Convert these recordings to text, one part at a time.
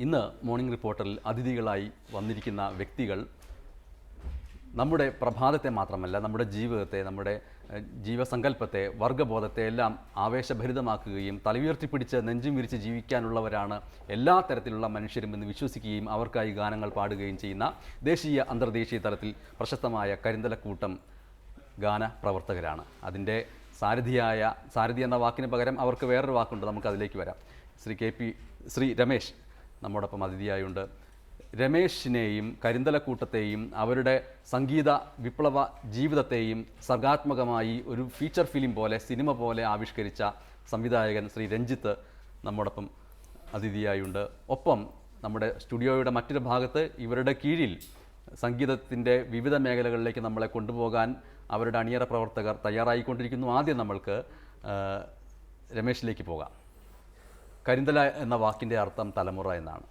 ഇന്ന് മോർണിംഗ് റിപ്പോർട്ടറിൽ അതിഥികളായി വന്നിരിക്കുന്ന വ്യക്തികൾ നമ്മുടെ പ്രഭാതത്തെ മാത്രമല്ല നമ്മുടെ ജീവിതത്തെ, നമ്മുടെ ജീവസങ്കല്പത്തെ, വർഗബോധത്തെ എല്ലാം ആവേശഭരിതമാക്കുകയും തലയുയർത്തിപ്പിടിച്ച് നെഞ്ചും വിരിച്ച് ജീവിക്കാനുള്ളവരാണ് എല്ലാ തരത്തിലുള്ള മനുഷ്യരും എന്ന് വിശ്വസിക്കുകയും അവർക്കായി ഗാനങ്ങൾ പാടുകയും ചെയ്യുന്ന ദേശീയ അന്തർദേശീയ തലത്തിൽ പ്രശസ്തമായ കരിന്തലക്കൂട്ടം ഗാന പ്രവർത്തകരാണ്. അതിൻ്റെ സാരഥി എന്ന വാക്കിന് പകരം അവർക്ക് വേറൊരു വാക്കുണ്ട്, നമുക്കതിലേക്ക് വരാം. ശ്രീ രമേശ് നമ്മോടൊപ്പം അതിഥിയായുണ്ട്. രമേശിനെയും കരിന്തലക്കൂട്ടത്തെയും അവരുടെ സംഗീത വിപ്ലവ ജീവിതത്തെയും സർഗാത്മകമായി ഒരു ഫീച്ചർ ഫിലിം പോലെ, സിനിമ പോലെ ആവിഷ്കരിച്ച സംവിധായകൻ ശ്രീ രഞ്ജിത്ത് നമ്മോടൊപ്പം അതിഥിയായുണ്ട്. ഒപ്പം നമ്മുടെ സ്റ്റുഡിയോയുടെ മറ്റൊരു ഭാഗത്ത് ഇവരുടെ കീഴിൽ സംഗീതത്തിൻ്റെ വിവിധ മേഖലകളിലേക്ക് നമ്മളെ കൊണ്ടുപോകാൻ അവരുടെ അണിയറ പ്രവർത്തകർ തയ്യാറായിക്കൊണ്ടിരിക്കുന്നു. ആദ്യം നമ്മൾക്ക് രമേശിലേക്ക് പോകാം. കരിന്തല എന്ന വാക്കിൻ്റെ അർത്ഥം തലമുറ എന്നാണ്.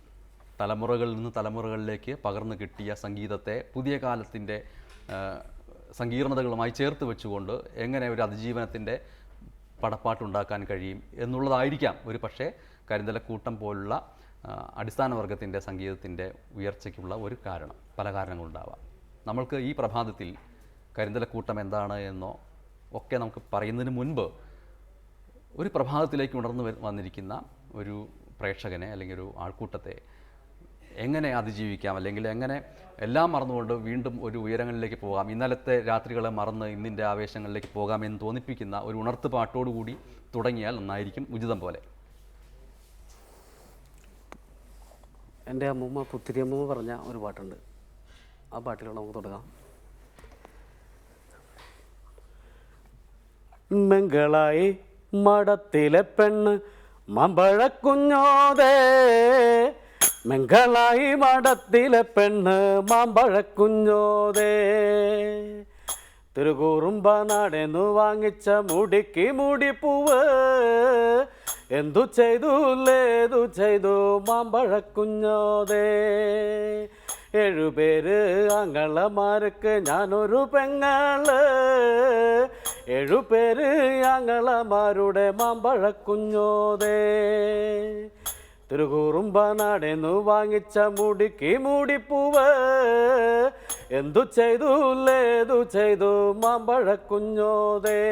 തലമുറകളിൽ നിന്ന് തലമുറകളിലേക്ക് പകർന്നു കിട്ടിയ സംഗീതത്തെ പുതിയ കാലത്തിൻ്റെ സങ്കീർണതകളുമായി ചേർത്ത് വെച്ചുകൊണ്ട് എങ്ങനെ ഒരു അതിജീവനത്തിൻ്റെ പടപ്പാട്ടുണ്ടാക്കാൻ കഴിയും എന്നുള്ളതായിരിക്കാം ഒരു പക്ഷേ കരിന്തലക്കൂട്ടം പോലുള്ള അടിസ്ഥാന വർഗത്തിൻ്റെ സംഗീതത്തിൻ്റെ ഉയർച്ചയ്ക്കുള്ള ഒരു കാരണം. പല കാരണങ്ങളുണ്ടാവാം. നമ്മൾക്ക് ഈ പ്രഭാതത്തിൽ കരിന്തലക്കൂട്ടം എന്താണ് എന്നോ ഒക്കെ നമുക്ക് പറയുന്നതിന് മുൻപ് ഒരു പ്രഭാതത്തിലേക്ക് ഉണർന്നു വന്നിരിക്കുന്ന ഒരു പ്രേക്ഷകനെ അല്ലെങ്കിൽ ഒരു ആൾക്കൂട്ടത്തെ എങ്ങനെ അതിജീവിക്കാം, അല്ലെങ്കിൽ എങ്ങനെ എല്ലാം മറന്നുകൊണ്ട് വീണ്ടും ഒരു ഉയരങ്ങളിലേക്ക് പോകാം, ഇന്നലത്തെ രാത്രികളെ മറന്ന് ഇന്നിൻ്റെ ആവേശങ്ങളിലേക്ക് പോകാമെന്ന് തോന്നിപ്പിക്കുന്ന ഒരു ഉണർത്ത് പാട്ടോടുകൂടി തുടങ്ങിയാൽ നന്നായിരിക്കും, ഉചിതം പോലെ. എൻ്റെ അമ്മൂമ്മ പുത്തിരിയമ്മൂമ്മ പറഞ്ഞ ഒരു പാട്ടുണ്ട്, ആ പാട്ടിലൂടെ നമുക്ക് തുടങ്ങാം. മംഗളായി മടത്തിലെ പെണ്ണ് മാമ്പഴക്കുഞ്ഞോതേ, മംഗളായി മടത്തിലെ പെണ്ണ് മാമ്പഴക്കുഞ്ഞോതേ, തിരുകൂറുമ്പ നാടെന്നു വാങ്ങിച്ച മുടിക്ക് മുടിപ്പൂവ്, എന്തു ചെയ്തു മാമ്പഴക്കുഞ്ഞോതേ, 7 പേര് ആങ്ങളമാർക്ക് ഞാനൊരു പെങ്ങള്, 7 പേര് ആങ്ങളമാരുടെ മാമ്പഴക്കുഞ്ഞോതേ, തിരുകൂറുമ്പ നാടെന്നു വാങ്ങിച്ച മുടിക്ക് മുടിപ്പൂവ്, എന്തു ചെയ്തു മാമ്പഴക്കുഞ്ഞോതേ,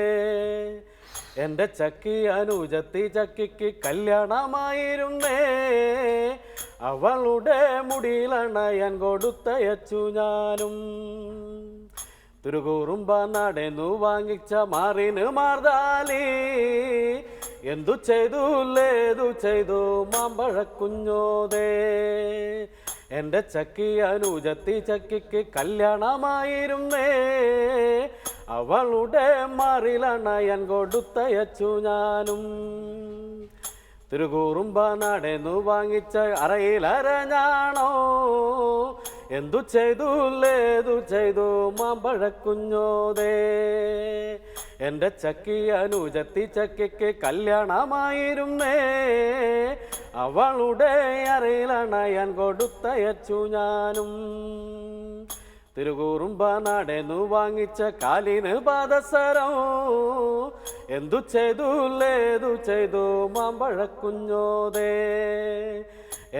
എൻ്റെ ചക്കി അനുജത്തി ചക്കിക്ക് കല്യാണമായിരുന്നേ, അവളുടെ മുടിയിലണയാൻ കൊടുത്തയച്ചു ഞാനും, തിരുകൂറുമ്പ നാടെന്നു വാങ്ങിച്ച മാറിന് മാർദാലി, എന്തു ചെയ്തു മാമ്പഴക്കുഞ്ഞോതേ, എൻ്റെ ചക്കി അനുജത്തി ചക്കിക്ക് കല്യാണമായിരുന്നേ, അവളുടെ മാറിലണയാൻ കൊടുത്തയച്ചു ഞാനും, തിരുകൂറുമ്പ നാടെന്നു വാങ്ങിച്ച അറയിലരഞ്ഞാണോ, എന്തു ചെയ്തു മാമ്പഴക്കുഞ്ഞോതേ, എൻ്റെ ചക്കി അനുജത്തി ചക്കിക്ക് കല്യാണമായിരുന്നേ, അവളുടെ അറയിലണയാൻ കൊടുത്തയച്ചു ഞാനും, തിരുകൂറുമ്പ നാടെന്നു വാങ്ങിച്ച കാലിന് പാദസരം, എന്തു ചെയ്തു മാമ്പഴക്കുഞ്ഞോതേ,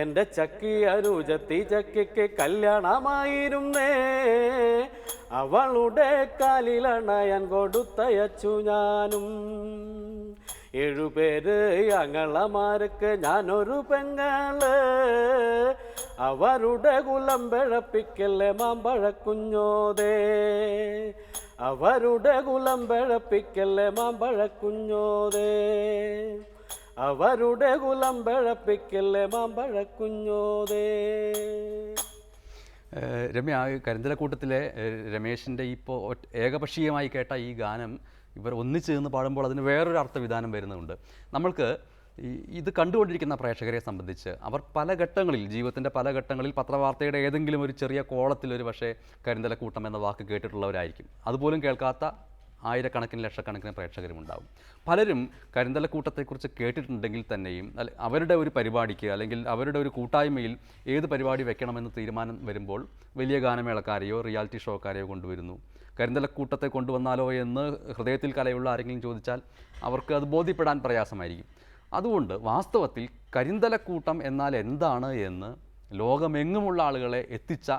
എൻ്റെ ചക്കി അനുജത്തി ചക്കിക്ക് കല്യാണമായിരുന്നേ, അവളുടെ കാലിലണയാൻ കൊടുത്തയച്ചു ഞാനും, 7 പേര് ആങ്ങളമാർക്ക് ഞാനൊരു പെങ്ങള്, അവരുടെ കുലം പിഴപ്പിക്കല്ലേ മാമ്പഴക്കുഞ്ഞോതേ, അവരുടെ കുലം പിഴപ്പിക്കല്ലേ മാമ്പഴക്കുഞ്ഞോതേ, അവരുടെ കുലം പിഴപ്പിക്കല്ലേ മാമ്പഴക്കുഞ്ഞോതേ. രമ്യ, കരിന്തലക്കൂട്ടത്തിലെ രമേശിൻ്റെ ഇപ്പോൾ ഏകപക്ഷീയമായി കേട്ട ഈ ഗാനം ഇവർ ഒന്നിച്ച് നിന്ന് പാടുമ്പോൾ അതിന് വേറൊരു അർത്ഥവിധാനം വരുന്നുണ്ട്. നമ്മൾക്ക് ഇത് കണ്ടുകൊണ്ടിരിക്കുന്ന പ്രേക്ഷകരെ സംബന്ധിച്ച് അവർ പല ഘട്ടങ്ങളിൽ, ജീവിതത്തിൻ്റെ പല ഘട്ടങ്ങളിൽ പത്രവാർത്തയുടെ ഏതെങ്കിലും ഒരു ചെറിയ കോളത്തിൽ ഒരു പക്ഷേ കരിന്തലക്കൂട്ടം എന്ന വാക്ക് കേട്ടിട്ടുള്ളവരായിരിക്കും. അതുപോലും കേൾക്കാത്ത ആയിരക്കണക്കിന് ലക്ഷക്കണക്കിന് പ്രേക്ഷകരുമുണ്ടാവും. പലരും കരിന്തലക്കൂട്ടത്തെക്കുറിച്ച് കേട്ടിട്ടുണ്ടെങ്കിൽ തന്നെയും അവരുടെ ഒരു പരിപാടിക്ക് അല്ലെങ്കിൽ അവരുടെ ഒരു കൂട്ടായ്മയിൽ ഏത് പരിപാടി വെക്കണമെന്ന് തീരുമാനം വരുമ്പോൾ വലിയ ഗാനമേളക്കാരെയോ റിയാലിറ്റി ഷോക്കാരെയോ കൊണ്ടുവരുന്നു. കരിന്തലക്കൂട്ടത്തെ കൊണ്ടുവന്നാലോ എന്ന് ഹൃദയത്തിൽ കലയുള്ള ആരെങ്കിലും ചോദിച്ചാൽ അവർക്ക് അത് ബോധ്യപ്പെടാൻ പ്രയാസമായിരിക്കും. അതുകൊണ്ട് വാസ്തവത്തിൽ കരിന്തലക്കൂട്ടം എന്നാൽ എന്താണ് എന്ന് ലോകമെങ്ങുമുള്ള ആളുകളെ എത്തിച്ച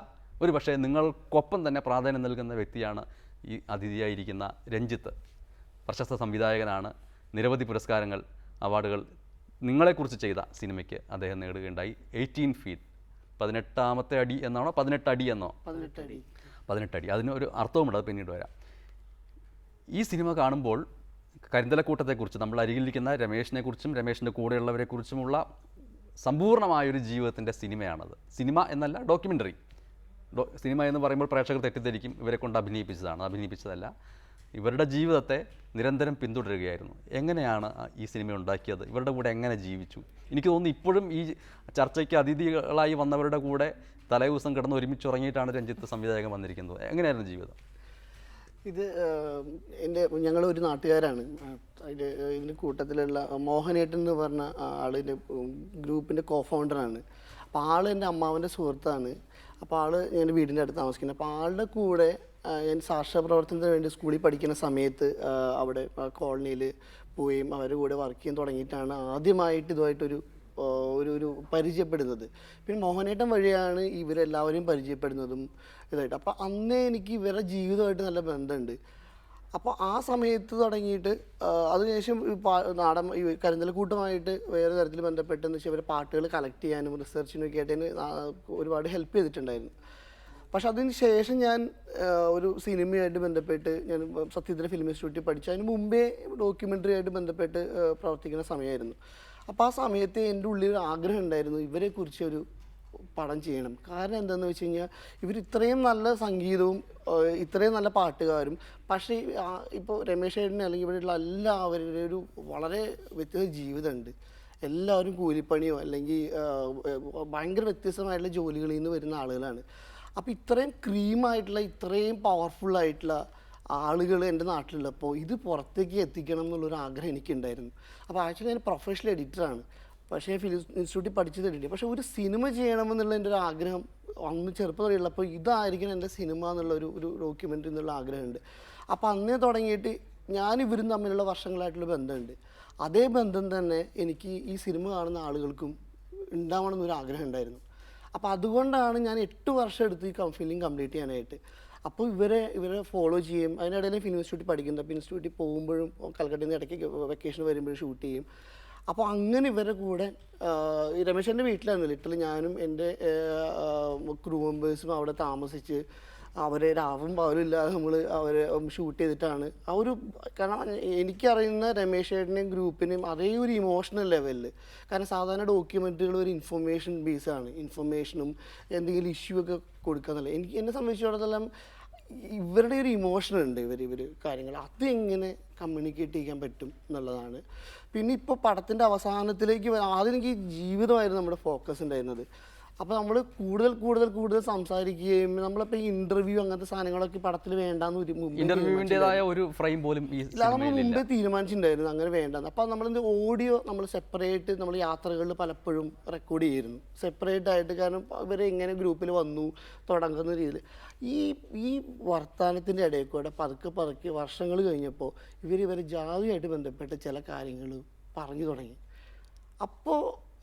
ഒരു പക്ഷേ നിങ്ങൾക്കൊപ്പം തന്നെ പ്രാധാന്യം നൽകുന്ന വ്യക്തിയാണ് ഈ അതിഥിയായിരിക്കുന്ന രഞ്ജിത്ത്. പ്രശസ്ത സംവിധായകനാണ്. നിരവധി പുരസ്കാരങ്ങൾ, അവാർഡുകൾ നിങ്ങളെക്കുറിച്ച് ചെയ്ത സിനിമയ്ക്ക് അദ്ദേഹം നേടുകയുണ്ടായി. 18 feet 18ാമത്തെ അടി എന്നാണോ 18 അടി എന്നോ? 18 അടി. അതിനൊരു അർത്ഥവുമുണ്ട്, അത് പിന്നീട് വരാം. ഈ സിനിമ കാണുമ്പോൾ കരിന്തലക്കൂട്ടത്തെക്കുറിച്ച്, നമ്മൾ അരികിലിരിക്കുന്ന രമേഷിനെക്കുറിച്ചും രമേഷിൻ്റെ കൂടെയുള്ളവരെക്കുറിച്ചുമുള്ള സമ്പൂർണ്ണമായൊരു ജീവിതത്തിൻ്റെ സിനിമയാണത്. സിനിമ എന്നല്ല, ഡോക്യുമെൻ്ററി. സിനിമ എന്ന് പറയുമ്പോൾ പ്രേക്ഷകർ തെറ്റിദ്ധരിക്കും ഇവരെ കൊണ്ട് അഭിനയിപ്പിച്ചതല്ല. ഇവരുടെ ജീവിതത്തെ നിരന്തരം പിന്തുടരുകയായിരുന്നു. എങ്ങനെയാണ് ഈ സിനിമ ഉണ്ടാക്കിയത്? ഇവരുടെ കൂടെ എങ്ങനെ ജീവിച്ചു? എനിക്ക് തോന്നുന്നു ഇപ്പോഴും ഈ ചർച്ചയ്ക്ക് അതിഥികളായി വന്നവരുടെ കൂടെ തലേ ദിവസം കിടന്ന് ഒരുമിച്ചുറങ്ങിയിട്ടാണ് രഞ്ജിത്ത് സംവിധായകൻ വന്നിരിക്കുന്നത്. എങ്ങനെയായിരുന്നു ജീവിതം? ഇത് ഞങ്ങളൊരു നാട്ടുകാരാണ്. ഇതിൻ്റെ കൂട്ടത്തിലുള്ള മോഹനേട്ടൻ എന്ന് പറഞ്ഞ ആളിൻ്റെ ഗ്രൂപ്പിൻ്റെ കോ-ഫൗണ്ടറാണ്. അപ്പോൾ ആൾ എൻ്റെ അമ്മാവൻ്റെ സുഹൃത്താണ്. അപ്പോൾ ആൾ എൻ്റെ വീടിൻ്റെ അടുത്ത് താമസിക്കുന്നത്. അപ്പോൾ ആളുടെ കൂടെ ഞാൻ സാക്ഷര പ്രവർത്തനത്തിന് വേണ്ടി സ്കൂളിൽ പഠിക്കുന്ന സമയത്ത് അവിടെ കോളനിയിൽ പോവുകയും അവരുടെ കൂടെ വർക്ക് ചെയ്യാൻ തുടങ്ങിയിട്ടാണ് ആദ്യമായിട്ട് ഇതുമായിട്ടൊരു ഒരു പരിചയപ്പെടുന്നത്. പിന്നെ മോഹനേട്ടൻ വഴിയാണ് ഇവരെല്ലാവരെയും പരിചയപ്പെടുന്നതും ഇതായിട്ട്. അപ്പോൾ അന്നേ എനിക്ക് ഇവരുടെ ജീവിതമായിട്ട് നല്ല ബന്ധമുണ്ട്. അപ്പോൾ ആ സമയത്ത് തുടങ്ങിയിട്ട് അതിനുശേഷം ഈ കരിന്തലക്കൂട്ടമായിട്ട് വേറെ തരത്തിൽ ബന്ധപ്പെട്ടെന്ന് വെച്ചാൽ ഇവരെ പാട്ടുകൾ കളക്ട് ചെയ്യാനും റിസർച്ചിനൊക്കെ ആയിട്ട് എന്നെ ഒരുപാട് ഹെൽപ്പ് ചെയ്തിട്ടുണ്ടായിരുന്നു. പക്ഷെ അതിന് ശേഷം ഞാൻ ഒരു സിനിമയായിട്ട് ബന്ധപ്പെട്ട് ഞാൻ സത്യത്തിൽ ഫിലിം ഇൻസ്റ്റിറ്റ്യൂട്ടിൽ പഠിച്ചു. അതിന് മുമ്പേ ഡോക്യുമെൻ്ററി ആയിട്ട് ബന്ധപ്പെട്ട് പ്രവർത്തിക്കുന്ന സമയമായിരുന്നു. അപ്പോൾ ആ സമയത്ത് എൻ്റെ ഉള്ളിൽ ഒരു ആഗ്രഹം ഉണ്ടായിരുന്നു ഇവരെക്കുറിച്ച് ഒരു പടം ചെയ്യണം. കാരണം എന്താണെന്ന് വെച്ച് കഴിഞ്ഞാൽ ഇവർ ഇത്രയും നല്ല സംഗീതവും ഇത്രയും നല്ല പാട്ടുകാരും, പക്ഷേ ഇപ്പോൾ രമേശ് ഏട്ടനെ അല്ലെങ്കിൽ ഇവിടെയുള്ള എല്ലാവരുടെ ഒരു വളരെ വ്യത്യസ്ത ജീവിതമുണ്ട്. എല്ലാവരും കൂലിപ്പണിയോ അല്ലെങ്കിൽ ഭയങ്കര വ്യത്യസ്തമായിട്ടുള്ള ജോലികളിൽ നിന്ന് വരുന്ന ആളുകളാണ്. അപ്പോൾ ഇത്രയും ക്രീമായിട്ടുള്ള ഇത്രയും പവർഫുള്ളായിട്ടുള്ള ആളുകൾ എൻ്റെ നാട്ടിലുള്ളപ്പോൾ ഇത് പുറത്തേക്ക് എത്തിക്കണം എന്നുള്ളൊരു ആഗ്രഹം എനിക്കുണ്ടായിരുന്നു. അപ്പോൾ ആക്ച്വലി ഞാൻ പ്രൊഫഷണൽ എഡിറ്ററാണ്. പക്ഷേ ഞാൻ ഫിലിം ഇൻസ്റ്റിറ്റ്യൂട്ടിൽ പഠിച്ചത് എഡിറ്റ്. പക്ഷേ ഒരു സിനിമ ചെയ്യണമെന്നുള്ള എൻ്റെ ഒരു ആഗ്രഹം അന്ന് ചെറുപ്പത്തിലുള്ളപ്പോൾ ഇതായിരിക്കണം എൻ്റെ സിനിമ എന്നുള്ള ഒരു ഡോക്യുമെൻ്ററി എന്നുള്ള ആഗ്രഹമുണ്ട്. അപ്പോൾ അന്നേ തുടങ്ങിയിട്ട് ഞാൻ ഇവരും തമ്മിലുള്ള വർഷങ്ങളായിട്ടുള്ള ബന്ധമുണ്ട്. അതേ ബന്ധം തന്നെ എനിക്ക് ഈ സിനിമ കാണുന്ന ആളുകൾക്കും ഉണ്ടാവണമെന്നൊരു ആഗ്രഹം ഉണ്ടായിരുന്നു. അപ്പോൾ അതുകൊണ്ടാണ് ഞാൻ 8 വർഷം എടുത്ത് ഈ ഫിലിം കംപ്ലീറ്റ് ചെയ്യാനായിട്ട്. അപ്പോൾ ഇവരെ ഫോളോ ചെയ്യും. അതിനിടയിൽ ഫിലിം ഇൻസ്റ്റിറ്റ്യൂട്ടിൽ പഠിക്കുന്നത്. അപ്പോൾ ഇൻസ്റ്റിറ്റ്യൂട്ടിൽ പോകുമ്പോഴും കൽക്കട്ടയിൽ നിന്ന് ഇടയ്ക്ക് വെക്കേഷൻ വരുമ്പോഴും ഷൂട്ട് ചെയ്യും. അപ്പോൾ അങ്ങനെ ഇവരുടെ കൂടെ രമേശൻ്റെ വീട്ടിലായിരുന്നു ലിറ്ററലി ഞാനും എൻ്റെ ക്രൂ മെമ്പേഴ്സും അവിടെ താമസിച്ച് അവരെ രാവും പകലും ഇല്ലാതെ നമ്മൾ അവരെ ഷൂട്ട് ചെയ്തിട്ടാണ് കാരണം എനിക്കറിയുന്ന രമേശ് ചേട്ടനെയും ഗ്രൂപ്പിനെയും അതേ ഒരു ഇമോഷണൽ ലെവലിൽ. കാരണം സാധാരണ ഡോക്യുമെൻ്ററികൾ ഒരു ഇൻഫർമേഷൻ ബേസാണ്. ഇൻഫർമേഷനും എന്തെങ്കിലും ഇഷ്യൂ ഒക്കെ കൊടുക്കാന്നല്ല. എന്നെ സംബന്ധിച്ചിടത്തോളം ഇവരുടെ ഒരു ഇമോഷൻ ഉണ്ട്. ഇവർ കാര്യങ്ങൾ അതെങ്ങനെ കമ്മ്യൂണിക്കേറ്റ് ചെയ്യാൻ പറ്റും എന്നുള്ളതാണ്. പിന്നെ ഇപ്പോൾ പടത്തിൻ്റെ അവസാനത്തിലേക്ക് ആദ്യം എനിക്ക് ജീവിതമായിരുന്നു നമ്മുടെ ഫോക്കസ് ഉണ്ടായിരുന്നത്. അപ്പോൾ നമ്മൾ കൂടുതൽ സംസാരിക്കുകയും നമ്മളിപ്പോൾ ഈ ഇൻ്റർവ്യൂ അങ്ങനത്തെ സാധനങ്ങളൊക്കെ പടത്തിൽ വേണ്ടാന്ന് ഇന്റർവ്യൂവിൻ്റെതായ ഒരു ഫ്രെയിം പോലും നമ്മൾ മുമ്പേ തീരുമാനിച്ചിട്ടുണ്ടായിരുന്നു അങ്ങനെ വേണ്ടെന്ന്. അപ്പോൾ നമ്മളെന്ത് ഓഡിയോ നമ്മൾ സെപ്പറേറ്റ് നമ്മൾ യാത്രകളിൽ പലപ്പോഴും റെക്കോർഡ് ചെയ്യുന്നു സെപ്പറേറ്റ് ആയിട്ട്. കാരണം ഇവരെ എങ്ങനെ ഗ്രൂപ്പിൽ വന്നു തുടങ്ങുന്ന രീതിയിൽ ഈ വർത്തമാനത്തിൻ്റെ ഇടയിൽ കൂടെ പതുക്കെ വർഷങ്ങൾ കഴിഞ്ഞപ്പോൾ ഇവരെ ജാതിയായിട്ട് ബന്ധപ്പെട്ട ചില കാര്യങ്ങൾ പറഞ്ഞു തുടങ്ങി. അപ്പോൾ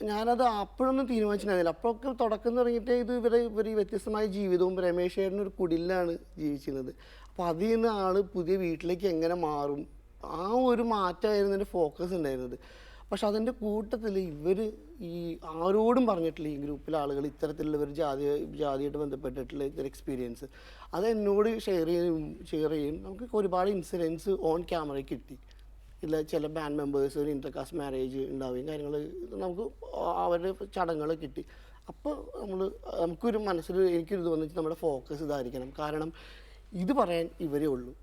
ഞാനത് അപ്പോഴൊന്നും തീരുമാനിച്ചിട്ടുണ്ടായിരുന്നില്ല. അപ്പോഴൊക്കെ തുടക്കം തുടങ്ങിയിട്ട് ഇവർ ഈ വ്യത്യസ്തമായ ജീവിതവും രമേശ് ചേട്ടൻ ഒരു കുടിലാണ് ജീവിച്ചിരുന്നത്. അപ്പോൾ അതിൽ നിന്ന് ആൾ പുതിയ വീട്ടിലേക്ക് എങ്ങനെ മാറും ആ ഒരു മാറ്റമായിരുന്നു എൻ്റെ ഫോക്കസ് ഉണ്ടായിരുന്നത്. പക്ഷെ അതിൻ്റെ കൂട്ടത്തിൽ ഇവർ ഈ ആരോടും പറഞ്ഞിട്ടില്ല ഈ ഗ്രൂപ്പിലെ ആളുകൾ ഇത്തരത്തിലുള്ള ജാതിയായിട്ട് ബന്ധപ്പെട്ടിട്ടുള്ള ഇത്തരം എക്സ്പീരിയൻസ് അത് എന്നോട് ഷെയർ ചെയ്യും. നമുക്ക് ഒരുപാട് ഇൻസിഡൻസ് ഓൺ ക്യാമറയിൽ കിട്ടി. ഇല്ല ചില ബാൻഡ് മെമ്പേഴ്സ് ഒരു ഇൻ്റർകാസ്റ്റ് മാരേജ് ഉണ്ടാവുകയും കാര്യങ്ങൾ നമുക്ക് അവരുടെ ചടങ്ങുകൾ കിട്ടി. അപ്പോൾ നമുക്കൊരു എനിക്കൊരു തോന്നിച്ച് നമ്മുടെ ഫോക്കസ് ഇതായിരിക്കണം. കാരണം ഇത് പറയാൻ ഇവരേ ഉള്ളൂ.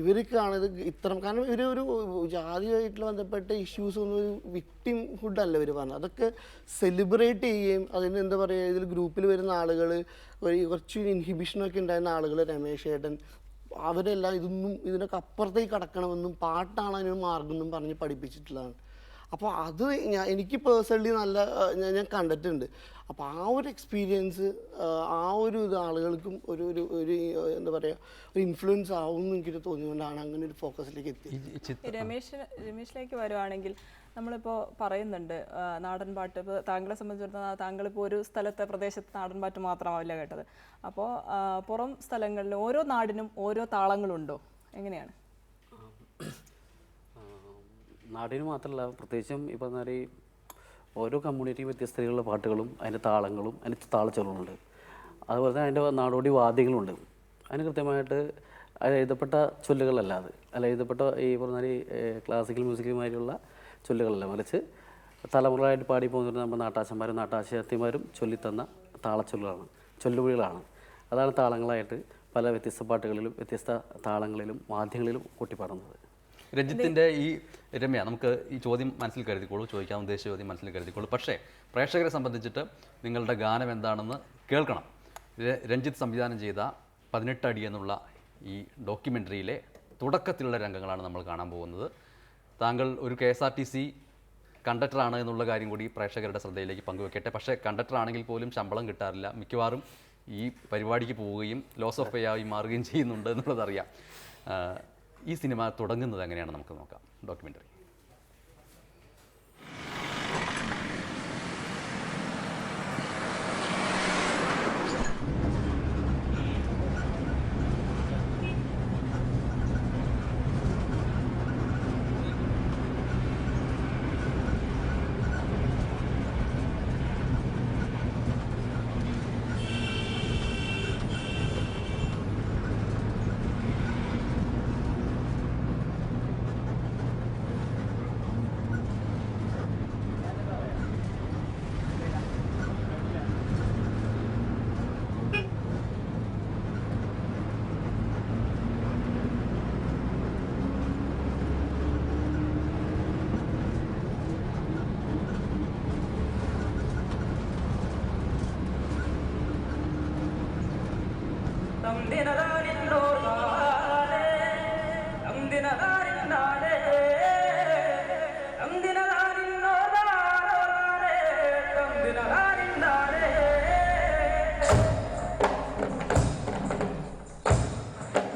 ഇവർക്കാണ് ഇത് കാരണം ഒരു ജാതിയായിട്ടുള്ള ബന്ധപ്പെട്ട ഇഷ്യൂസ് ഒന്നും ഒരു വിക്ടിം ഹുഡല്ല ഇവർ പറഞ്ഞത്. അതൊക്കെ സെലിബ്രേറ്റ് ചെയ്യുകയും അതിന് എന്താ പറയുക ഇതിൽ ഗ്രൂപ്പിൽ വരുന്ന ആളുകൾ കുറച്ച് ഇൻഹിബിഷനൊക്കെ ഉണ്ടായിരുന്ന ആളുകൾ രമേശ് ഏട്ടൻ അവരെല്ലാം ഇതിനൊക്കെ അപ്പുറത്തേക്ക് കടക്കണമെന്നും പാട്ടാണ് അതിനൊരു മാർഗം എന്നും പറഞ്ഞ് പഠിപ്പിച്ചിട്ടുള്ളതാണ്. അപ്പോൾ അത് എനിക്ക് പേഴ്സണലി നല്ല ഞാൻ കണ്ടിട്ടുണ്ട്. അപ്പോൾ ആ ഒരു എക്സ്പീരിയൻസ് ആ ഒരു ഇത് ആളുകൾക്കും ഒരു ഒരു ഒരു എന്താ പറയുക ഒരു ഇൻഫ്ലുവൻസ് ആവുമെന്ന് എനിക്ക് തോന്നിയുകൊണ്ടാണ് അങ്ങനെ ഒരു ഫോക്കസിലേക്ക് എത്തിയത്. രമേശിലേക്ക് വരുവാണെങ്കിൽ നമ്മളിപ്പോൾ പറയുന്നുണ്ട് നാടൻ പാട്ട്. ഇപ്പോൾ താങ്കളെ സംബന്ധിച്ചിടത്തോളം താങ്കളിപ്പോൾ ഒരു സ്ഥലത്തെ പ്രദേശത്ത് നാടൻ പാട്ട് മാത്രമാവില്ല കേട്ടത്. അപ്പോൾ പുറം സ്ഥലങ്ങളിൽ ഓരോ നാടിനും ഓരോ താളങ്ങളുണ്ടോ, എങ്ങനെയാണ്? നാടിന് മാത്രമല്ല, പ്രത്യേകിച്ചും ഇപ്പോൾ എന്നാൽ ഓരോ കമ്മ്യൂണിറ്റി വ്യത്യസ്ത രീതിയിലുള്ള പാട്ടുകളും അതിൻ്റെ താളങ്ങളും അതിൻ്റെ താളച്ചൊല്ലുകളുണ്ട്. അതുപോലെ തന്നെ അതിൻ്റെ നാടോടി വാദ്യങ്ങളുണ്ട്. അതിന് കൃത്യമായിട്ട് അത് എഴുതപ്പെട്ട ചൊല്ലുകളല്ല, അല്ല എഴുതപ്പെട്ട ഈ പറഞ്ഞാൽ ക്ലാസിക്കൽ മ്യൂസിക്കുമായിട്ടുള്ള ചൊല്ലുകളല്ല, മറിച്ച് തലമുറയായിട്ട് പാടി പോകുന്ന നമ്മുടെ നാട്ടാശന്മാരും നാട്ടാശത്തിമാരും ചൊല്ലിത്തന്ന താളച്ചൊല്ലുകളാണ്, ചൊല്ലുവിളികളാണ്. അതാണ് താളങ്ങളായിട്ട് പല വ്യത്യസ്ത പാട്ടുകളിലും വ്യത്യസ്ത താളങ്ങളിലും വാദ്യങ്ങളിലും കൂട്ടിപ്പാടുന്നത്. രഞ്ജിത്തിൻ്റെ ഈ രമ്യ, നമുക്ക് ഈ ചോദ്യം മനസ്സിൽ കരുതിക്കോളൂ, ചോദിക്കാൻ ഉദ്ദേശിച്ച ചോദ്യം മനസ്സിൽ കരുതിക്കോളൂ. പക്ഷേ പ്രേക്ഷകരെ സംബന്ധിച്ചിട്ട് നിങ്ങളുടെ ഗാനം എന്താണെന്ന് കേൾക്കണം. രഞ്ജിത്ത് സംവിധാനം ചെയ്ത 18 അടി എന്നുള്ള ഈ ഡോക്യുമെൻ്ററിയിലെ തുടക്കത്തിലുള്ള രംഗങ്ങളാണ് നമ്മൾ കാണാൻ പോകുന്നത്. താങ്കൾ ഒരു KSRTC കണ്ടക്ടറാണ് എന്നുള്ള കാര്യം കൂടി പ്രേക്ഷകരുടെ ശ്രദ്ധയിലേക്ക് പങ്കുവെക്കട്ടെ. പക്ഷേ കണ്ടക്ടറാണെങ്കിൽ പോലും ശമ്പളം കിട്ടാറില്ല, മിക്കവാറും ഈ പരിപാടിക്ക് പോവുകയും ലോസ് ഓഫ് പേ ആയി മാറുകയും ചെയ്യുന്നുണ്ട് എന്നുള്ളതറിയാം. ഈ സിനിമ തുടങ്ങുന്നത് എങ്ങനെയാണ് നമുക്ക് നോക്കാം. ഡോക്യുമെൻ്ററി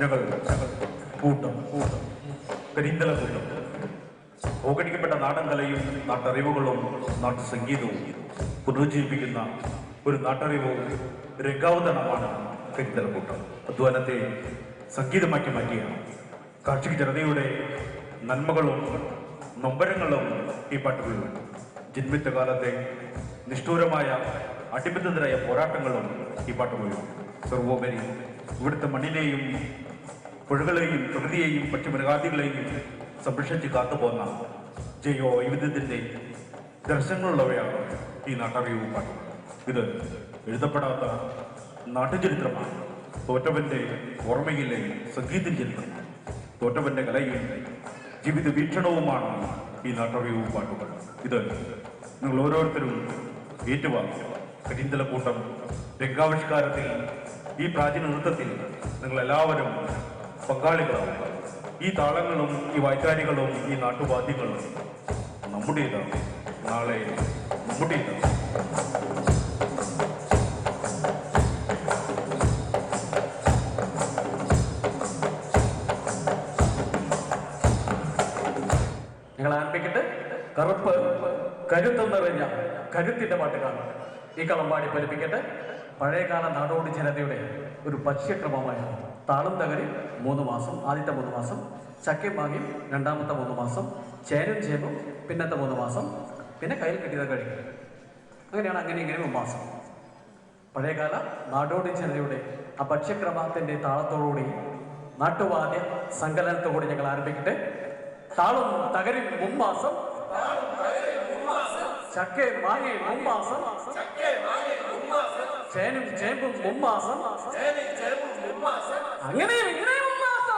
ഞങ്ങൾ കൂട്ടം കരിന്തല കൂട്ടം ഓഗണിക്കപ്പെട്ട നാടൻ കലയും നാട്ടറിവുകളും നാട്ടു സംഗീതവും പുനരുജ്ജീവിപ്പിക്കുന്ന ഒരു നാട്ടറിവും രംഗാവതരണമാണ് കരിന്തല കൂട്ടം. അധ്വാനത്തെ സംഗീതമാക്കി മാറ്റിയ കാർഷിക ജനതയുടെ നന്മകളും നൊമ്പരങ്ങളും ഈ പാട്ടുകളിലുണ്ട്. ജന്മിത്ത കാലത്തെ നിഷ്ഠൂരമായ അടിബദ്ധതരായ പോരാട്ടങ്ങളും ഈ പാട്ടുകളിലുണ്ട്. സർവോപരി ഇവിടുത്തെ മണ്ണിനെയും പുഴകളെയും പ്രകൃതിയെയും പക്ഷിമൃഗാദികളെയും സംരക്ഷിച്ച് കാത്തുപോന്ന ജയോ വൈവിധ്യത്തിൻ്റെ ദർശനങ്ങളുള്ളവയാണ് ഈ നാട്ടറിവ് പാട്ട്. ഇത് എഴുതപ്പെടാത്ത നാട്ടുചരിത്രമാണ്. തോറ്റവന്റെ ഓർമ്മയിലെ സംഗീത ചരിത്രമാണ്. തോറ്റവന്റെ കലയും ജീവിത വീക്ഷണവുമാണ് ഈ നാട്ടറിവ് പാട്ടുകൾ. ഇത് നിങ്ങൾ ഓരോരുത്തരും ഏറ്റുവാങ്ങുക. കരിന്തല കൂട്ടം രംഗാവിഷ്കാരത്തിൽ ഈ പ്രാചീന നൃത്തത്തിൽ നിങ്ങളെല്ലാവരും പങ്കാളികളാണ്. ഈ താളങ്ങളും ഈ വായ്ക്കാരികളും ഈ നാട്ടുവാദ്യങ്ങളും നമ്മുടേതാണ്, നാളെ നമ്മുടേതാണ്. ഞങ്ങൾ ആരംഭിക്കട്ടെ. കറുപ്പ് കരുത്തം നിറഞ്ഞ കരുത്തിന്റെ പാട്ടുകാണ് ഈ കളമ്പാടി ഫലിപ്പിക്കട്ടെ. പഴയകാല നാടോടി ജനതയുടെ ഒരു ഭക്ഷ്യക്രമമായ താളം തകരി 3 മാസം, ആദ്യത്തെ 3 മാസം, ചക്കയും മാങ്ങയും രണ്ടാമത്തെ 3 മാസം, ചേനും ചേമ്പും പിന്നത്തെ 3 മാസം, പിന്നെ കയ്യിൽ കെട്ടിയത് കഴിക്കും. അങ്ങനെയാണ് അങ്ങനെ 3 മാസം. പഴയകാല നാടോടി ജനതയുടെ ആ ഭക്ഷ്യക്രമത്തിന്റെ താളത്തോടുകൂടി നാട്ടുവാദ്യ സങ്കലനത്തോടുകൂടി ഞങ്ങൾ ആരംഭിക്കട്ടെ. താളം തകരും 3 മാസം, ചക്കയും മാങ്ങയും 3 മാസം, ചേനും ചേമ്പും 3 മാസം, അങ്ങനെയും ഇങ്ങനെയും 3 മാസം.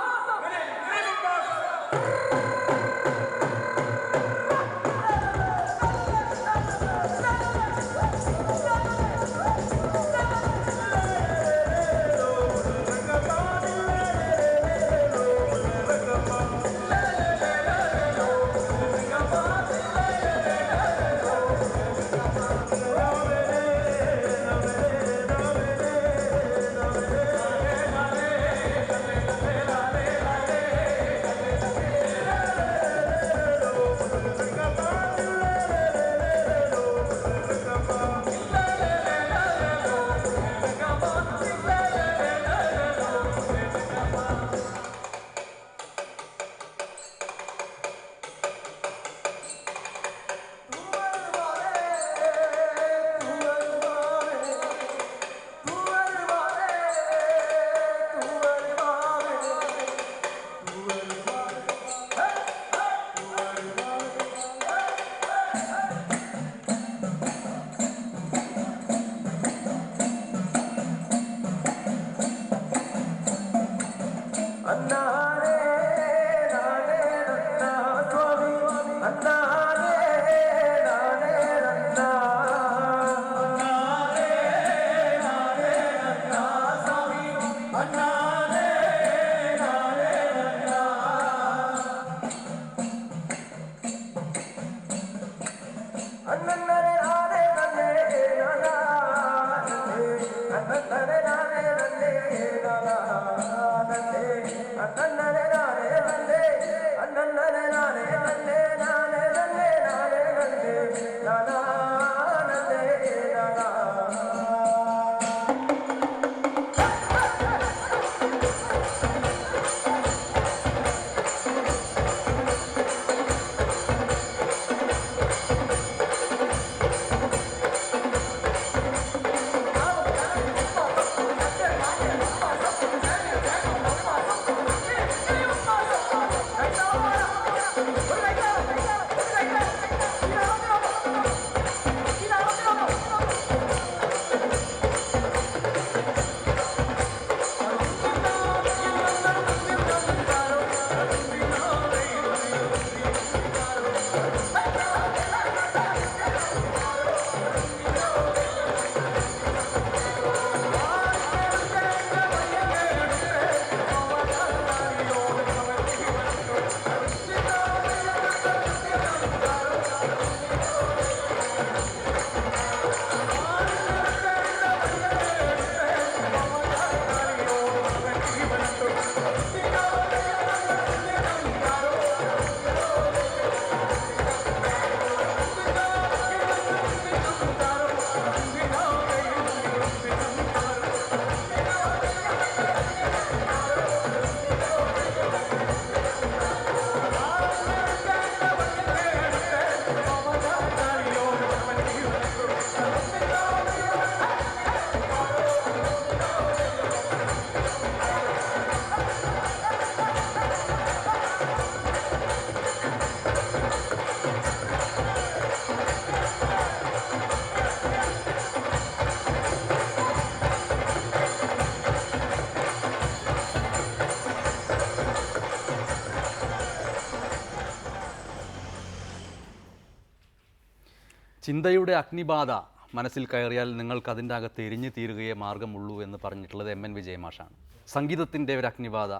ചിന്തയുടെ അഗ്നിബാധ മനസ്സിൽ കയറിയാൽ നിങ്ങൾക്ക് അതിൻ്റെ അകത്ത് എരിഞ്ഞു തീരുകയേ മാർഗമുള്ളൂ എന്ന് പറഞ്ഞിട്ടുള്ളത് എം എൻ വിജയമാഷാണ്. സംഗീതത്തിൻ്റെ ഒരു അഗ്നിബാധ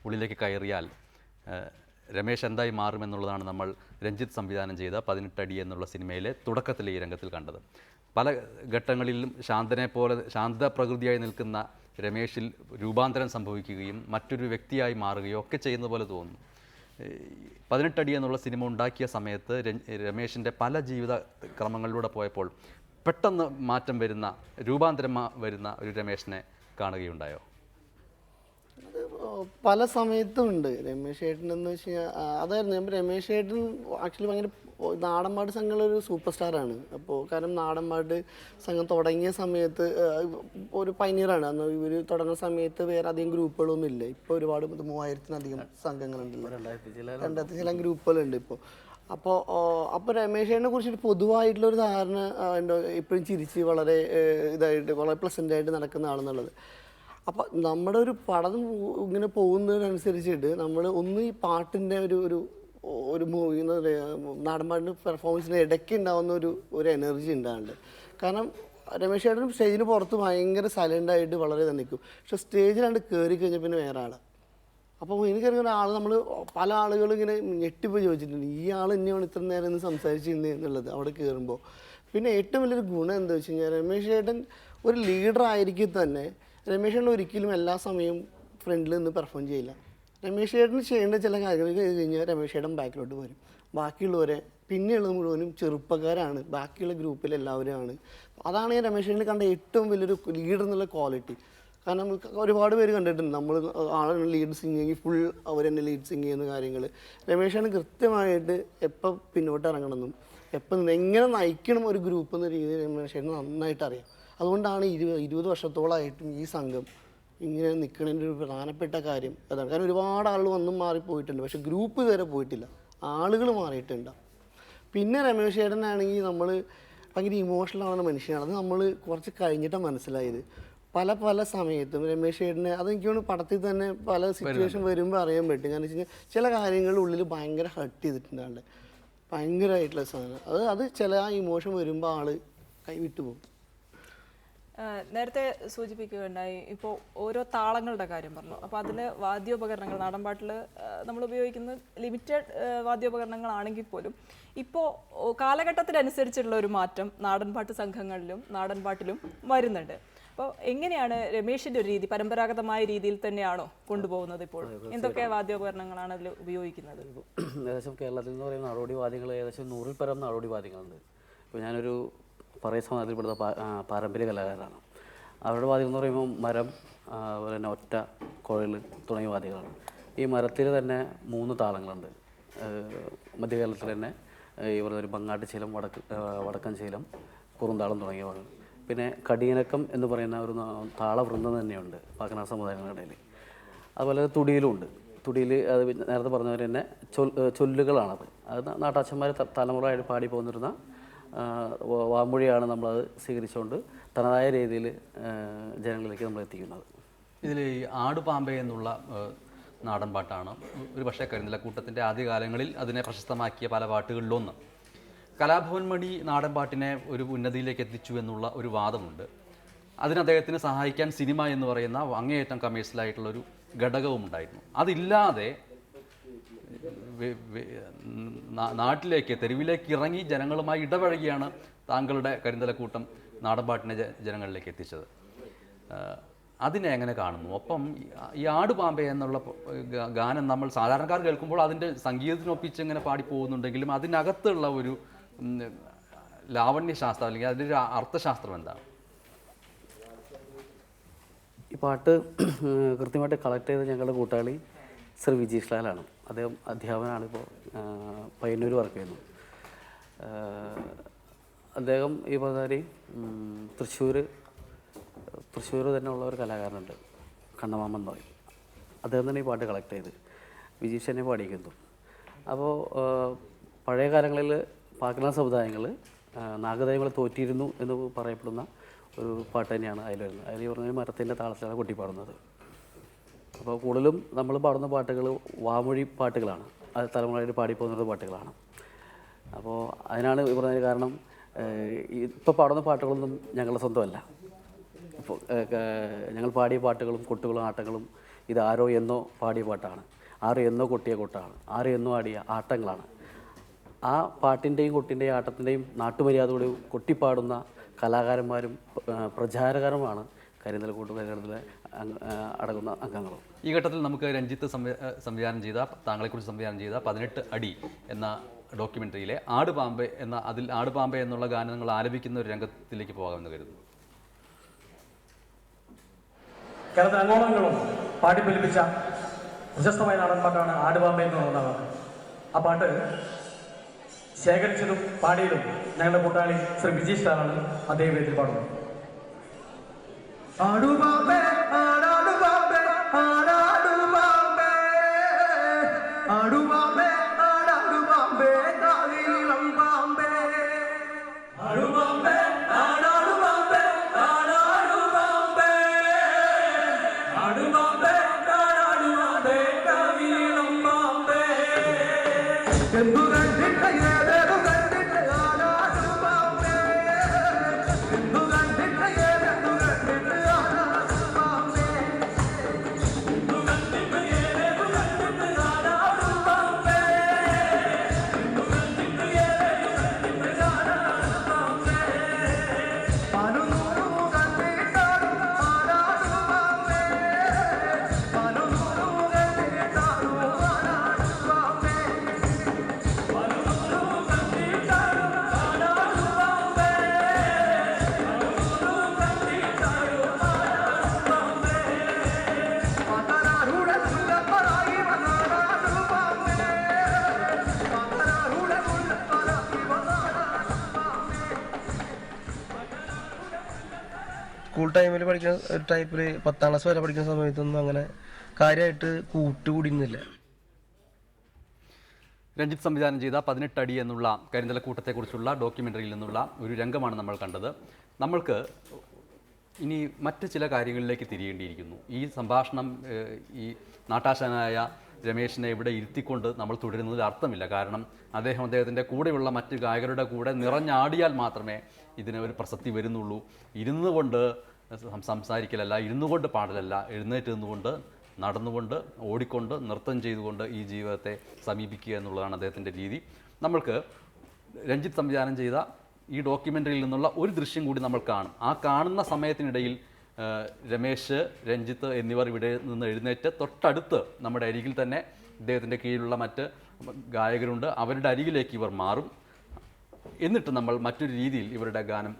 ഉള്ളിലേക്ക് കയറിയാൽ രമേശ് എന്തായി മാറുമെന്നുള്ളതാണ് നമ്മൾ രഞ്ജിത്ത് സംവിധാനം ചെയ്ത 18 അടി എന്നുള്ള സിനിമയിലെ തുടക്കത്തിലെ ഈ രംഗത്തിൽ കണ്ടത്. പല ഘട്ടങ്ങളിലും ശാന്തപ്രകൃതിയായി നിൽക്കുന്ന രമേശിൽ രൂപാന്തരം സംഭവിക്കുകയും മറ്റൊരു വ്യക്തിയായി മാറുകയോ ഒക്കെ ചെയ്യുന്ന പോലെ തോന്നുന്നു. 18 അടി എന്നുള്ള സിനിമ ഉണ്ടാക്കിയ സമയത്ത് രമേശിൻ്റെ പല ജീവിത ക്രമങ്ങളിലൂടെ പോയപ്പോൾ പെട്ടെന്ന് മാറ്റം വരുന്ന രൂപാന്തരം വരുന്ന ഒരു രമേശിനെ കാണുകയുണ്ടായോ? അത് പല സമയത്തും ഉണ്ട്. രമേശ് ഏട്ടൻ എന്ന് വെച്ച് കഴിഞ്ഞാൽ അതായിരുന്നു രമേശ് ഏട്ടൻ ആക്ച്വലി ഭയങ്കര നാടൻപാട്ട് സംഘങ്ങളൊരു സൂപ്പർ സ്റ്റാറാണ്. അപ്പോൾ കാരണം നാടൻപാട്ട് സംഘം തുടങ്ങിയ സമയത്ത് ഒരു പൈനിയറാണ്. അന്ന് ഇവർ തുടങ്ങുന്ന സമയത്ത് വേറെ അധികം ഗ്രൂപ്പുകളൊന്നും ഇല്ല. ഇപ്പോൾ ഒരുപാട് 3000-ലധികം സംഘങ്ങളുണ്ടല്ലോ, 2000 ചില ഗ്രൂപ്പുകളുണ്ട് ഇപ്പോൾ. അപ്പോൾ രമേശേനെ കുറിച്ചിട്ട് പൊതുവായിട്ടുള്ളൊരു ധാരണ എൻ്റെ എപ്പോഴും ചിരിച്ച് വളരെ ഇതായിട്ട് വളരെ പ്ലസൻ്റായിട്ട് നടക്കുന്ന ആളെന്നുള്ളത്. അപ്പോൾ നമ്മുടെ ഒരു പടം ഇങ്ങനെ പോകുന്നതിനനുസരിച്ചിട്ട് നമ്മൾ ഒന്ന് ഈ പാട്ടിൻ്റെ ഒരു മൂവി എന്ന് പറയുക നാടൻപാട്ടിൻ്റെ പെർഫോമൻസിന് ഇടയ്ക്ക് ഉണ്ടാകുന്ന ഒരു എനർജി ഉണ്ടാകുന്നുണ്ട്. കാരണം രമേശ് ചേട്ടൻ സ്റ്റേജിന് പുറത്ത് ഭയങ്കര സൈലൻ്റായിട്ട് വളരെ നിൽക്കും. പക്ഷെ സ്റ്റേജിലാണ്ട് കയറി കഴിഞ്ഞാൽ പിന്നെ വേറെ ആളാണ്. അപ്പോൾ എനിക്കറിയുന്ന ആൾ നമ്മൾ പല ആളുകളും ഇങ്ങനെ ഞെട്ടിപ്പോയി ചോദിച്ചിട്ടുണ്ട്, ഈ ആൾ എന്നെയാണ് ഇത്ര നേരം ഇന്ന് സംസാരിച്ചിരുന്നത് എന്നുള്ളത് അവിടെ കയറുമ്പോൾ. പിന്നെ ഏറ്റവും വലിയൊരു ഗുണം എന്താ വെച്ച് കഴിഞ്ഞാൽ രമേശ് ചേട്ടൻ ഒരു ലീഡർ ആയിരിക്കും തന്നെ രമേശ് ചേട്ടൻ ഒരിക്കലും എല്ലാ സമയവും ഫ്രണ്ടിൽ നിന്ന് പെർഫോം ചെയ്യില്ല. രമേശ് ചേട്ടൻ ചെയ്യേണ്ട ചില കാര്യങ്ങൾ ചെയ്ത് കഴിഞ്ഞാൽ രമേശ് ചേട്ടൻ ബാക്കിലോട്ട് വരും. ബാക്കിയുള്ളവരെ പിന്നെയുള്ളത് മുഴുവനും ചെറുപ്പക്കാരാണ്, ബാക്കിയുള്ള ഗ്രൂപ്പിൽ എല്ലാവരുമാണ്. അതാണ് ഞാൻ രമേശ് ചേട്ടനെ കണ്ട ഏറ്റവും വലിയൊരു ലീഡർ എന്നുള്ള ക്വാളിറ്റി. കാരണം നമുക്ക് ഒരുപാട് പേര് കണ്ടിട്ടുണ്ട്, നമ്മൾ ആളാണ് ലീഡ് സിംഗിങ് ഫുൾ അവർ തന്നെ ലീഡ് സിംഗ് ചെയ്യുന്ന കാര്യങ്ങൾ. രമേശ് ചേട്ടൻ കൃത്യമായിട്ട് എപ്പോൾ പിന്നോട്ട് ഇറങ്ങണമെന്നും എപ്പം എങ്ങനെ നയിക്കണം ഒരു ഗ്രൂപ്പ് എന്ന രീതിയിൽ രമേശ് ചേട്ടൻ നന്നായിട്ട് അറിയാം. അതുകൊണ്ടാണ് 20 വർഷത്തോളമായിട്ടും ഈ സംഘം ഇങ്ങനെ നിൽക്കുന്നതിൻ്റെ ഒരു പ്രധാനപ്പെട്ട കാര്യം അതാണ്. കാരണം ഒരുപാട് ആളുകൾ വന്നും മാറിപ്പോയിട്ടുണ്ട്, പക്ഷേ ഗ്രൂപ്പ് ഇതുവരെ പോയിട്ടില്ല, ആളുകൾ മാറിയിട്ടുണ്ട്. പിന്നെ രമേശ് ചേട്ടനാണെങ്കിൽ നമ്മൾ ഭയങ്കര ഇമോഷണൽ ആവുന്ന മനുഷ്യനാണ്. അത് നമ്മൾ കുറച്ച് കഴിഞ്ഞിട്ടാണ് മനസ്സിലായത്. പല പല സമയത്തും രമേശ് ചേട്ടന് അതെനിക്ക് തോന്നുന്നു പടത്തിൽ തന്നെ പല സിറ്റുവേഷൻ വരുമ്പോൾ അറിയാൻ പറ്റും. കാരണം വെച്ച് കഴിഞ്ഞാൽ ചില കാര്യങ്ങൾ ഉള്ളിൽ ഭയങ്കര ഹർട്ട് ചെയ്തിട്ടുണ്ട് ആളുടെ, ഭയങ്കരമായിട്ടുള്ള സാധനം. അത് ചില ആ ഇമോഷൻ വരുമ്പോൾ ആള് കൈവിട്ടു പോകും. നേരത്തെ സൂചിപ്പിക്കുകയുണ്ടായി, ഇപ്പോൾ ഓരോ താളങ്ങളുടെ കാര്യം പറഞ്ഞു. അപ്പോൾ അതിൽ വാദ്യോപകരണങ്ങൾ നാടൻപാട്ടിൽ നമ്മൾ ഉപയോഗിക്കുന്ന ലിമിറ്റഡ് വാദ്യോപകരണങ്ങളാണെങ്കിൽ പോലും ഇപ്പോൾ കാലഘട്ടത്തിനനുസരിച്ചുള്ള ഒരു മാറ്റം നാടൻപാട്ട് സംഘങ്ങളിലും നാടൻപാട്ടിലും വരുന്നുണ്ട്. അപ്പോൾ എങ്ങനെയാണ് രമേശിൻ്റെ ഒരു രീതി പരമ്പരാഗതമായ രീതിയിൽ തന്നെയാണോ കൊണ്ടുപോകുന്നത്? ഇപ്പോൾ എന്തൊക്കെ വാദ്യോപകരണങ്ങളാണ് അതിൽ ഉപയോഗിക്കുന്നത്? ഏകദേശം കേരളത്തിൽ എന്ന് പറയുന്ന നാടോടി വാദ്യങ്ങൾ ഏകദേശം 100-ൽ പരം നാടോടി വാദ്യങ്ങളുണ്ട്. ഇപ്പോൾ ഞാനൊരു പറയ സമാജത്തിൽപ്പെടുന്ന പാരമ്പര്യ കലാകാരനാണ്. അവരുടെ വാദ്യം എന്ന് പറയുമ്പോൾ മരം, അതുപോലെ തന്നെ ഒറ്റ, കുഴൽ തുടങ്ങിയ വാദ്യങ്ങളാണ്. ഈ മരത്തിൽ തന്നെ 3 താളങ്ങളുണ്ട്. മധ്യകേരളത്തിൽ തന്നെ ഈ പറയുന്ന ഒരു ബങ്ങാട്ടുശീലം, വടക്കൻ ശീലം, കുറുന്താളം തുടങ്ങിയവ. പിന്നെ കടിയനക്കം എന്ന് പറയുന്ന ഒരു താളവൃന്ദം തന്നെയുണ്ട് പാക്കനാട് സമുദായങ്ങളുടെ ഇടയിൽ. അതുപോലെ തുടിയിലുമുണ്ട്. തുടിയിൽ അത് നേരത്തെ പറഞ്ഞവർ തന്നെ ചൊല്ലുകളാണത്. അത് നാട്ടാച്ചന്മാർ തലമുറയായിട്ട് പാടി പോന്നിരുന്ന വാമൊഴിയാണ് നമ്മളത് സ്വീകരിച്ചുകൊണ്ട് തനതായ രീതിയിൽ ജനങ്ങളിലേക്ക് നമ്മൾ എത്തിക്കുന്നത്. ഇതിൽ ഈ ആടുപാമ്പ എന്നുള്ള നാടൻ പാട്ടാണ് ഒരു പക്ഷേ കരിന്തലക്കൂട്ടത്തിൻ്റെ ആദ്യകാലങ്ങളിൽ അതിനെ പ്രശസ്തമാക്കിയ പല പാട്ടുകളിലൊന്ന്. കലാഭവൻ മണി നാടൻ പാട്ടിനെ ഒരു ഉന്നതിയിലേക്ക് എത്തിച്ചു എന്നുള്ള ഒരു വാദമുണ്ട്. അതിന് അദ്ദേഹത്തിന് സഹായിക്കാൻ സിനിമ എന്ന് പറയുന്ന അങ്ങേയറ്റം കമേഴ്ഷ്യലായിട്ടുള്ളൊരു ഘടകവും ഉണ്ടായിരുന്നു. അതില്ലാതെ നാട്ടിലേക്ക്, തെരുവിലേക്ക് ഇറങ്ങി ജനങ്ങളുമായി ഇടപഴകിയാണ് താങ്കളുടെ കരിന്തലക്കൂട്ടം നാടൻപാട്ടിനെ ജനങ്ങളിലേക്ക് എത്തിച്ചത്. അതിനെ എങ്ങനെ കാണുന്നു? ഒപ്പം ഈ ആടുപാമ്പ എന്നുള്ള ഗാനം നമ്മൾ സാധാരണക്കാർ കേൾക്കുമ്പോൾ അതിൻ്റെ സംഗീതത്തിനൊപ്പിച്ച് ഇങ്ങനെ പാടിപ്പോകുന്നുണ്ടെങ്കിലും അതിനകത്തുള്ള ഒരു ലാവണ്യശാസ്ത്രം അല്ലെങ്കിൽ അതിൻ്റെ ഒരു അർത്ഥശാസ്ത്രം എന്താണ്? ഈ പാട്ട് കൃത്യമായിട്ട് കളക്ട് ചെയ്ത് ഞങ്ങളുടെ കൂട്ടാളി ശ്രീ വിജീഷ് ലാലാണ്. അദ്ദേഹം അധ്യാപകനാണ്. ഇപ്പോൾ പയ്യന്നൂർ വർക്ക് ചെയ്യുന്നു. അദ്ദേഹം ഈ പറഞ്ഞാൽ തൃശ്ശൂർ തന്നെ ഉള്ള ഒരു കലാകാരനുണ്ട്, കണ്ണമാമൻ എന്ന് പറയും. അദ്ദേഹം തന്നെ ഈ പാട്ട് കളക്ട് ചെയ്ത് വിജീഷ് തന്നെ പാടിക്കുന്നു. അപ്പോൾ പഴയ കാലങ്ങളിൽ പാക്കനാട് സമുദായങ്ങൾ നാഗദൈവങ്ങളെ തോറ്റിരുന്നു എന്ന് പറയപ്പെടുന്ന ഒരു പാട്ട് തന്നെയാണ് അതിൽ വരുന്നത്. അതിൽ പറഞ്ഞാൽ മരത്തിൻ്റെ താളത്തിലാണ് കൊട്ടിപ്പാടുന്നത്. അപ്പോൾ കൂടുതലും നമ്മൾ പാടുന്ന പാട്ടുകൾ വാമൊഴി പാട്ടുകളാണ്, അത് തലമുറയിൽ പാടിപ്പോകുന്ന പാട്ടുകളാണ്. അപ്പോൾ അതിനാണ് ഈ പറഞ്ഞ കാരണം. ഇപ്പോൾ പാടുന്ന പാട്ടുകളൊന്നും ഞങ്ങളുടെ സ്വന്തമല്ല. ഇപ്പോൾ ഞങ്ങൾ പാടിയ പാട്ടുകളും കൊട്ടുകളും ആട്ടങ്ങളും ഇത് ആരോ എന്നോ പാടിയ പാട്ടാണ്, ആരോ എന്നോ കൊട്ടിയ കൊട്ടാണ്, ആരോ എന്നോ ആടിയ ആട്ടങ്ങളാണ്. ആ പാട്ടിൻ്റെയും കൊട്ടിൻ്റെയും ആട്ടത്തിൻ്റെയും നാട്ടുമര്യാദയോട് കൊട്ടിപ്പാടുന്ന കലാകാരന്മാരും പ്രചാരകരുമാണ് കരിന്തലക്കൂട്ട് കലാകാരത്തിലെ അടങ്ങുന്ന അംഗങ്ങളും. ഈ ഘട്ടത്തിൽ നമുക്ക് രഞ്ജിത്ത് സംവിധാനം ചെയ്ത, താങ്കളെക്കുറിച്ച് സംവിധാനം ചെയ്ത 18 അടി എന്ന ഡോക്യുമെൻ്ററിയിലെ ആടുപാമ്പ അതിൽ ആടുപാമ്പ എന്നുള്ള ഗാനം നിങ്ങൾ ആലപിക്കുന്ന ഒരു രംഗത്തിലേക്ക് പോകാമെന്ന് കരുതുന്നു. കേരളത്തിൽ അങ്ങോളങ്ങളും പാടിപ്പിലിപ്പിച്ച പ്രശസ്തമായ നാടൻ പാട്ടാണ് ആടുപാമ്പ എന്നുള്ളതാണ്. ആ പാട്ട് ശേഖരിച്ചതും പാടിയതും ഞങ്ങളുടെ കൂട്ടാളി ശ്രീ വിജീഷ് സാറാണ്. അദ്ദേഹം വേദിയിൽ പാടുന്നു. ആടുപാമ്പേ ആടാടുപാമ്പേ ആടാടുപാമ്പേ ആടുപാമ്പേ ആടാടുപാമ്പേ കാവിളം പാമ്പേ ആടുപാമ്പേ ആടാടുപാമ്പേ ആടാടുപാമ്പേ ആടുപാമ്പേ ആടാടുപാമ്പേ കാവിളം പാമ്പേ എന്തു കണ്ടിട്ട് ഏതേതു കണ്ടിട്ട് ആടാടുപാമ്പേ എന്തു കണ്ടിട്ട് ഏതെന്തു കണ്ടിട്ട് ആടാടുപാമ്പേ എന്തു കണ്ടിട്ട് ഏതേതു കണ്ടിട്ട് ആടാടുപാമ്പേ എന്തു കണ്ടിട്ട് ഏതേതു കണ്ടിട്ട് ആടാടുപാമ്പേ പനുനൂറു കണ്ടിട്ടാടും ആടാടുപാമ്പേ പനുനൂറു കണ്ടിട്ടാടും ആടാടുപാമ്പേ സ്കൂൾ ടൈമിൽ പഠിക്കുന്ന ഒരു ടൈപ്പിൽ 10ാം ക്ലാസ് വരെ പഠിക്കുന്ന സമയത്തൊന്നും അങ്ങനെ കാര്യമായിട്ട് കൂട്ടുകൂടിയിരുന്നില്ല. രഞ്ജിത്ത് സംവിധാനം ചെയ്ത 18 അടി എന്നുള്ള കരിന്തലക്കൂട്ടത്തെക്കുറിച്ചുള്ള ഡോക്യുമെൻ്ററിയിൽ നിന്നുള്ള ഒരു രംഗമാണ് നമ്മൾ കണ്ടത്. നമ്മൾക്ക് ഇനി മറ്റ് ചില കാര്യങ്ങളിലേക്ക് തിരിയേണ്ടിയിരിക്കുന്നു. ഈ സംഭാഷണം ഈ നാട്ടാശാനായ രമേശിനെ ഇവിടെ ഇരുത്തിക്കൊണ്ട് നമ്മൾ തുടരുന്നതിൽ അർത്ഥമില്ല. കാരണം അദ്ദേഹത്തിൻ്റെ കൂടെയുള്ള മറ്റ് ഗായകരുടെ കൂടെ നിറഞ്ഞാടിയാൽ മാത്രമേ ഇതിന് ഒരു പ്രസക്തി വരുന്നുള്ളൂ. ഇരുന്നു കൊണ്ട് സംസാരിക്കലല്ല, ഇരുന്നു കൊണ്ട് പാടലല്ല, എഴുന്നേറ്റ് നിന്നുകൊണ്ട്, നടന്നുകൊണ്ട്, ഓടിക്കൊണ്ട്, നൃത്തം ചെയ്തുകൊണ്ട് ഈ ജീവിതത്തെ സമീപിക്കുക എന്നുള്ളതാണ് അദ്ദേഹത്തിൻ്റെ രീതി. നമ്മൾക്ക് രഞ്ജിത്ത് സംവിധാനം ചെയ്ത ഈ ഡോക്യുമെൻ്ററിയിൽ നിന്നുള്ള ഒരു ദൃശ്യം കൂടി നമ്മൾ കാണും. ആ കാണുന്ന സമയത്തിനിടയിൽ രമേശ്, രഞ്ജിത്ത് എന്നിവർ ഇവിടെ നിന്ന് എഴുന്നേറ്റ് തൊട്ടടുത്ത് നമ്മുടെ അരികിൽ തന്നെ ഇദ്ദേഹത്തിൻ്റെ കീഴിലുള്ള മറ്റ് ഗായകരുണ്ട്, അവരുടെ അരികിലേക്ക് ഇവർ മാറും. എന്നിട്ട് നമ്മൾ മറ്റൊരു രീതിയിൽ ഇവരുടെ ഗാനം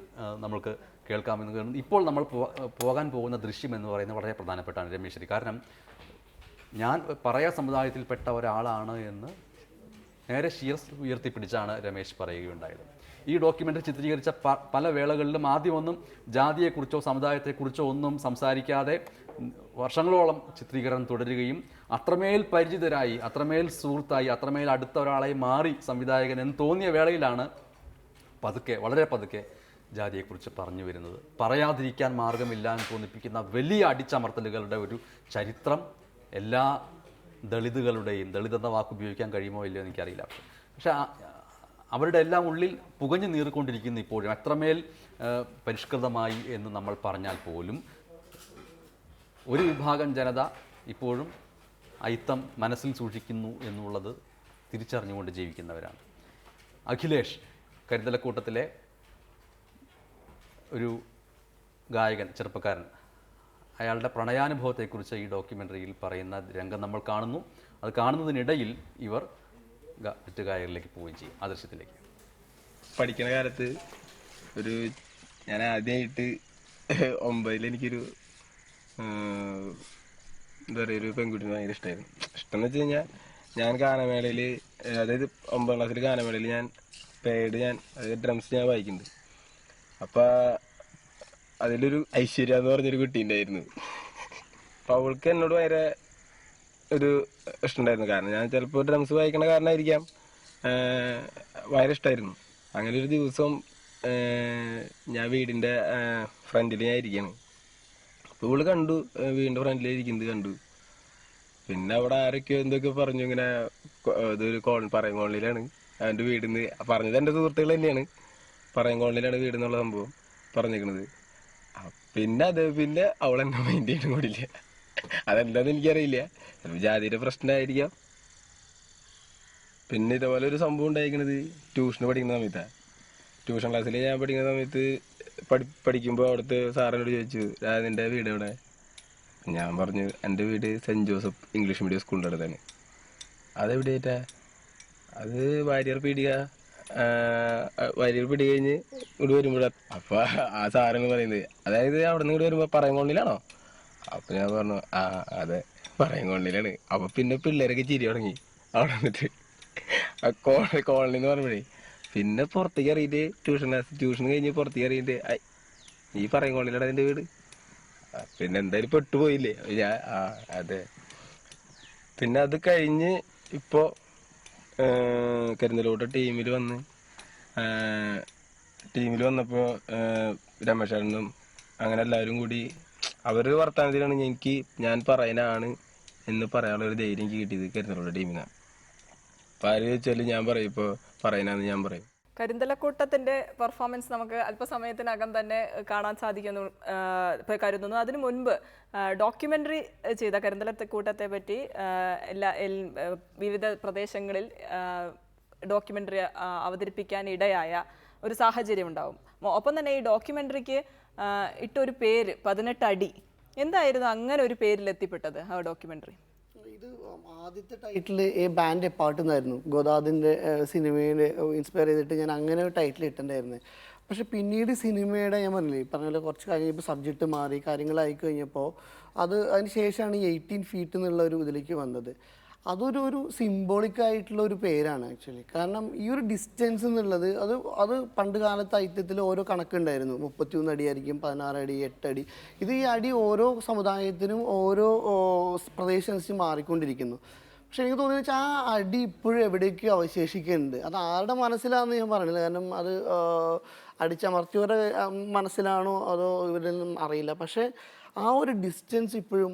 നമ്മൾക്ക് കേൾക്കാമെന്ന് കരുതുന്നു. ഇപ്പോൾ നമ്മൾ പോകാൻ പോകുന്ന ദൃശ്യം എന്ന് പറയുന്നത് വളരെ പ്രധാനപ്പെട്ടാണ് രമേശ്വരി. കാരണം ഞാൻ പറയാ സമുദായത്തിൽപ്പെട്ട ഒരാളാണ് എന്ന് നേരെ ശിരസ് ഉയർത്തിപ്പിടിച്ചാണ് രമേശ് പറയുകയുണ്ടായത്. ഈ ഡോക്യുമെൻ്ററി ചിത്രീകരിച്ച പല വേളകളിലും ആദ്യമൊന്നും ജാതിയെക്കുറിച്ചോ സമുദായത്തെക്കുറിച്ചോ ഒന്നും സംസാരിക്കാതെ വർഷങ്ങളോളം ചിത്രീകരണം തുടരുകയും അത്രമേൽ പരിചിതരായി, അത്രമേൽ സുഹൃത്തായി, അത്രമേൽ അടുത്ത ഒരാളായി മാറി സംവിധായകൻ എന്ന് തോന്നിയ വേളയിലാണ് പതുക്കെ, വളരെ പതുക്കെ ജാതിയെക്കുറിച്ച് പറഞ്ഞു വരുന്നത്. പറയാതിരിക്കാൻ മാർഗമില്ല എന്ന് തോന്നിപ്പിക്കുന്ന വലിയ അടിച്ചമർത്തലുകളുടെ ഒരു ചരിത്രം എല്ലാ ദളിതുകളുടെയും, ദളിത് എന്ന വാക്ക് ഉപയോഗിക്കാൻ കഴിയുമോ ഇല്ലയോ എനിക്കറിയില്ല, പക്ഷേ അവരുടെ എല്ലാം ഉള്ളിൽ പുകഞ്ഞു നീറിക്കൊണ്ടിരിക്കുന്ന ഇപ്പോഴും അത്രമേൽ പരിഷ്കൃതമായി എന്ന് നമ്മൾ പറഞ്ഞാൽ പോലും ഒരു വിഭാഗം ജനത ഇപ്പോഴും അയിത്തം മനസ്സിൽ സൂക്ഷിക്കുന്നു എന്നുള്ളത് തിരിച്ചറിഞ്ഞുകൊണ്ട് ജീവിക്കുന്നവരാണ്. അഖിലേഷ്, കരുതലക്കൂട്ടത്തിലെ ഒരു ഗായകൻ, ചെറുപ്പക്കാരൻ, അയാളുടെ പ്രണയാനുഭവത്തെക്കുറിച്ച് ഈ ഡോക്യുമെൻ്ററിയിൽ പറയുന്ന രംഗം നമ്മൾ കാണുന്നു. അത് കാണുന്നതിനിടയിൽ ഇവർ മറ്റ് ഗായകരിലേക്ക് പോവുകയും ചെയ്യും. ആ ദൃശ്യത്തിലേക്ക്. പഠിക്കുന്ന കാലത്ത് ഞാൻ ആദ്യമായിട്ട് 9 എനിക്കൊരു എന്താ പറയുക, ഒരു പെൺകുട്ടിനെ ഭയങ്കര ഇഷ്ടമായിരുന്നു. ഇഷ്ടം എന്ന് വെച്ച് കഴിഞ്ഞാൽ ഞാൻ ഗാനമേളയിൽ, അതായത് 9ാം ക്ലാസ്സിൽ ഗാനമേളയിൽ അതായത് ഡ്രംസ് ഞാൻ വായിക്കുന്നുണ്ട്. അപ്പം അതിലൊരു ഐശ്വര്യ എന്ന് പറഞ്ഞൊരു കുട്ടി ഉണ്ടായിരുന്നു. അപ്പം അവൾക്ക് എന്നോട് ഭയങ്കര ഒരു ഇഷ്ടമുണ്ടായിരുന്നു. കാരണം ഞാൻ ചിലപ്പോൾ ഡ്രംസ് വായിക്കണ കാരണമായിരിക്കാം ഭയങ്കര ഇഷ്ടമായിരുന്നു. അങ്ങനെ ഒരു ദിവസം ഞാൻ വീടിൻ്റെ ഫ്രണ്ടിൽ ഞാൻ ഇരിക്കുകയാണ്. അപ്പോൾ ഇവള് കണ്ടു, വീടിൻ്റെ ഫ്രണ്ടിൽ ഇരിക്കുന്നത് കണ്ടു. പിന്നെ അവിടെ ആരൊക്കെയോ എന്തൊക്കെ പറഞ്ഞു. ഇങ്ങനെ ഇതൊരു പറയം കോളനിയിലാണ് അവൻ്റെ വീടിന്ന് പറഞ്ഞത്. എൻ്റെ സുഹൃത്തുക്കൾ തന്നെയാണ്. പറയം കോളനിയിലാണ് വീട് എന്നുള്ള സംഭവം പറഞ്ഞിരിക്കണത്. പിന്നെ അവളെന്നെ മൈൻഡ് ചെയ്യാനും കൂടിയില്ല. അതെന്താന്ന് എനിക്കറിയില്ല, ചിലപ്പോൾ ജാതിയുടെ പ്രശ്നമായിരിക്കാം. പിന്നെ ഇതേപോലെ ഒരു സംഭവം ഉണ്ടായിരിക്കണത് ട്യൂഷന് പഠിക്കുന്ന സമയത്താണ്. ട്യൂഷൻ ക്ലാസ്സിൽ ഞാൻ പഠിക്കുന്ന സമയത്ത് പഠിക്കുമ്പോൾ അവിടുത്തെ സാറിനോട് ചോദിച്ചു, നിൻ്റെ വീട് എവിടെ? ഞാൻ പറഞ്ഞു, എൻ്റെ വീട് സെൻറ്റ് ജോസഫ് ഇംഗ്ലീഷ് മീഡിയം സ്കൂളിൻ്റെ അടുത്താണ്. അതെവിടെയായിട്ടാ? അത് വാര്യർ പീടിക കഴിഞ്ഞ് ഇങ്ങോട്ട് വരുമ്പോഴാണ്. അപ്പോൾ ആ സാറെന്ന് പറയുന്നത്, അതായത് അവിടെ നിന്ന് ഇങ്ങോട്ട് വരുമ്പോൾ പറയം കോളനിയിലാണോ? അപ്പം ഞാൻ പറഞ്ഞു, അതെ പറയം കോളനിയിലാണ്. അപ്പം പിന്നെ പിള്ളേരൊക്കെ ചിരി തുടങ്ങി അവിടെ വന്നിട്ട്. കോളനി എന്ന് പറയുമ്പോഴേ പിന്നെ പുറത്തേക്ക് അറിയിട്ട് ട്യൂഷൻ കഴിഞ്ഞ് പുറത്തേക്ക് അറിയിട്ട്, ഈ പറയം കോളനിയിലാണ് അതിൻ്റെ വീട്. പിന്നെ എന്തായാലും പെട്ടുപോയില്ലേ ഞാൻ. അതെ. പിന്നെ അത് കഴിഞ്ഞ് ഇപ്പോൾ കരിന്തലോട്ട് ടീമിൽ വന്നപ്പോൾ രമേശനും അങ്ങനെ എല്ലാവരും കൂടി അവരുടെ വർത്തമാനത്തിലാണ് ഞാൻ പറയുന്നതാണ് എന്ന് പറയാനുള്ള ഒരു ധൈര്യം എനിക്ക് കിട്ടിയത് കരിന്തലോട്ട് ടീമിനാണ്. അപ്പോൾ ആര് ചോദിച്ചാലും ഞാൻ പറയും, ഇപ്പോൾ പറയുന്നതെന്ന് ഞാൻ പറയും. കരിന്തലക്കൂട്ടത്തിന്റെ പെർഫോമൻസ് നമുക്ക് അല്പസമയത്തിനകം തന്നെ കാണാൻ സാധിക്കുന്നു കരുതുന്നു. അതിനു മുൻപ് ഡോക്യുമെൻ്ററി ചെയ്ത കരിന്തലക്കൂട്ടത്തെ പറ്റി വിവിധ പ്രദേശങ്ങളിൽ ഡോക്യുമെൻ്ററി അവതരിപ്പിക്കാൻ ഇടയായ ഒരു സാഹചര്യം ഉണ്ടാവും. ഒപ്പം തന്നെ ഈ ഡോക്യുമെൻ്ററിക്ക് ഇട്ടൊരു പേര് 18 അടി. എന്തായിരുന്നു അങ്ങനെ ഒരു പേരിൽ എത്തിപ്പെട്ടത് ആ ഡോക്യുമെൻ്ററി? ഇത് ആദ്യത്തെ ടൈറ്റിൽ എ ബാൻഡ് എ പാട്ട് എന്നായിരുന്നു. ഗോദാദിൻ്റെ സിനിമയിൽ ഇൻസ്പയർ ചെയ്തിട്ട് ഞാൻ അങ്ങനെ ഒരു ടൈറ്റിൽ ഇട്ടിട്ടുണ്ടായിരുന്നു. പക്ഷെ പിന്നീട് സിനിമയുടെ ഞാൻ പറഞ്ഞില്ലേ, പറഞ്ഞ പോലെ കുറച്ച് കഴിഞ്ഞപ്പോൾ സബ്ജക്റ്റ് മാറി, കാര്യങ്ങളായി കഴിഞ്ഞപ്പോൾ അതിന് ശേഷമാണ് 18 ഫീറ്റ് എന്നുള്ള ഒരു ഇതിലേക്ക് വന്നത്. അതൊരു സിംബോളിക് ആയിട്ടുള്ള ഒരു പേരാണ് ആക്ച്വലി. കാരണം ഈ ഒരു ഡിസ്റ്റൻസ് എന്നുള്ളത് അത് പണ്ട് കാലത്ത് ഐറ്റത്തിൽ ഓരോ കണക്കുണ്ടായിരുന്നു. 31 അടിയായിരിക്കും, 16 അടി, 8 അടി. ഇത് ഈ അടി ഓരോ സമുദായത്തിനും ഓരോ പ്രദേശം മാറിക്കൊണ്ടിരിക്കുന്നു. പക്ഷെ എനിക്ക് തോന്നിയെന്ന് വെച്ചാൽ ആ അടി ഇപ്പോഴും എവിടേക്കോ അവശേഷിക്കുന്നുണ്ട്. അത് ആരുടെ മനസ്സിലാണെന്ന് ഞാൻ പറഞ്ഞില്ല, കാരണം അത് അടിച്ചമർത്തിയവരുടെ മനസ്സിലാണോ അതോ ഇവരിൽ നിന്നും അറിയില്ല. പക്ഷേ ആ ഒരു ഡിസ്റ്റൻസ് ഇപ്പോഴും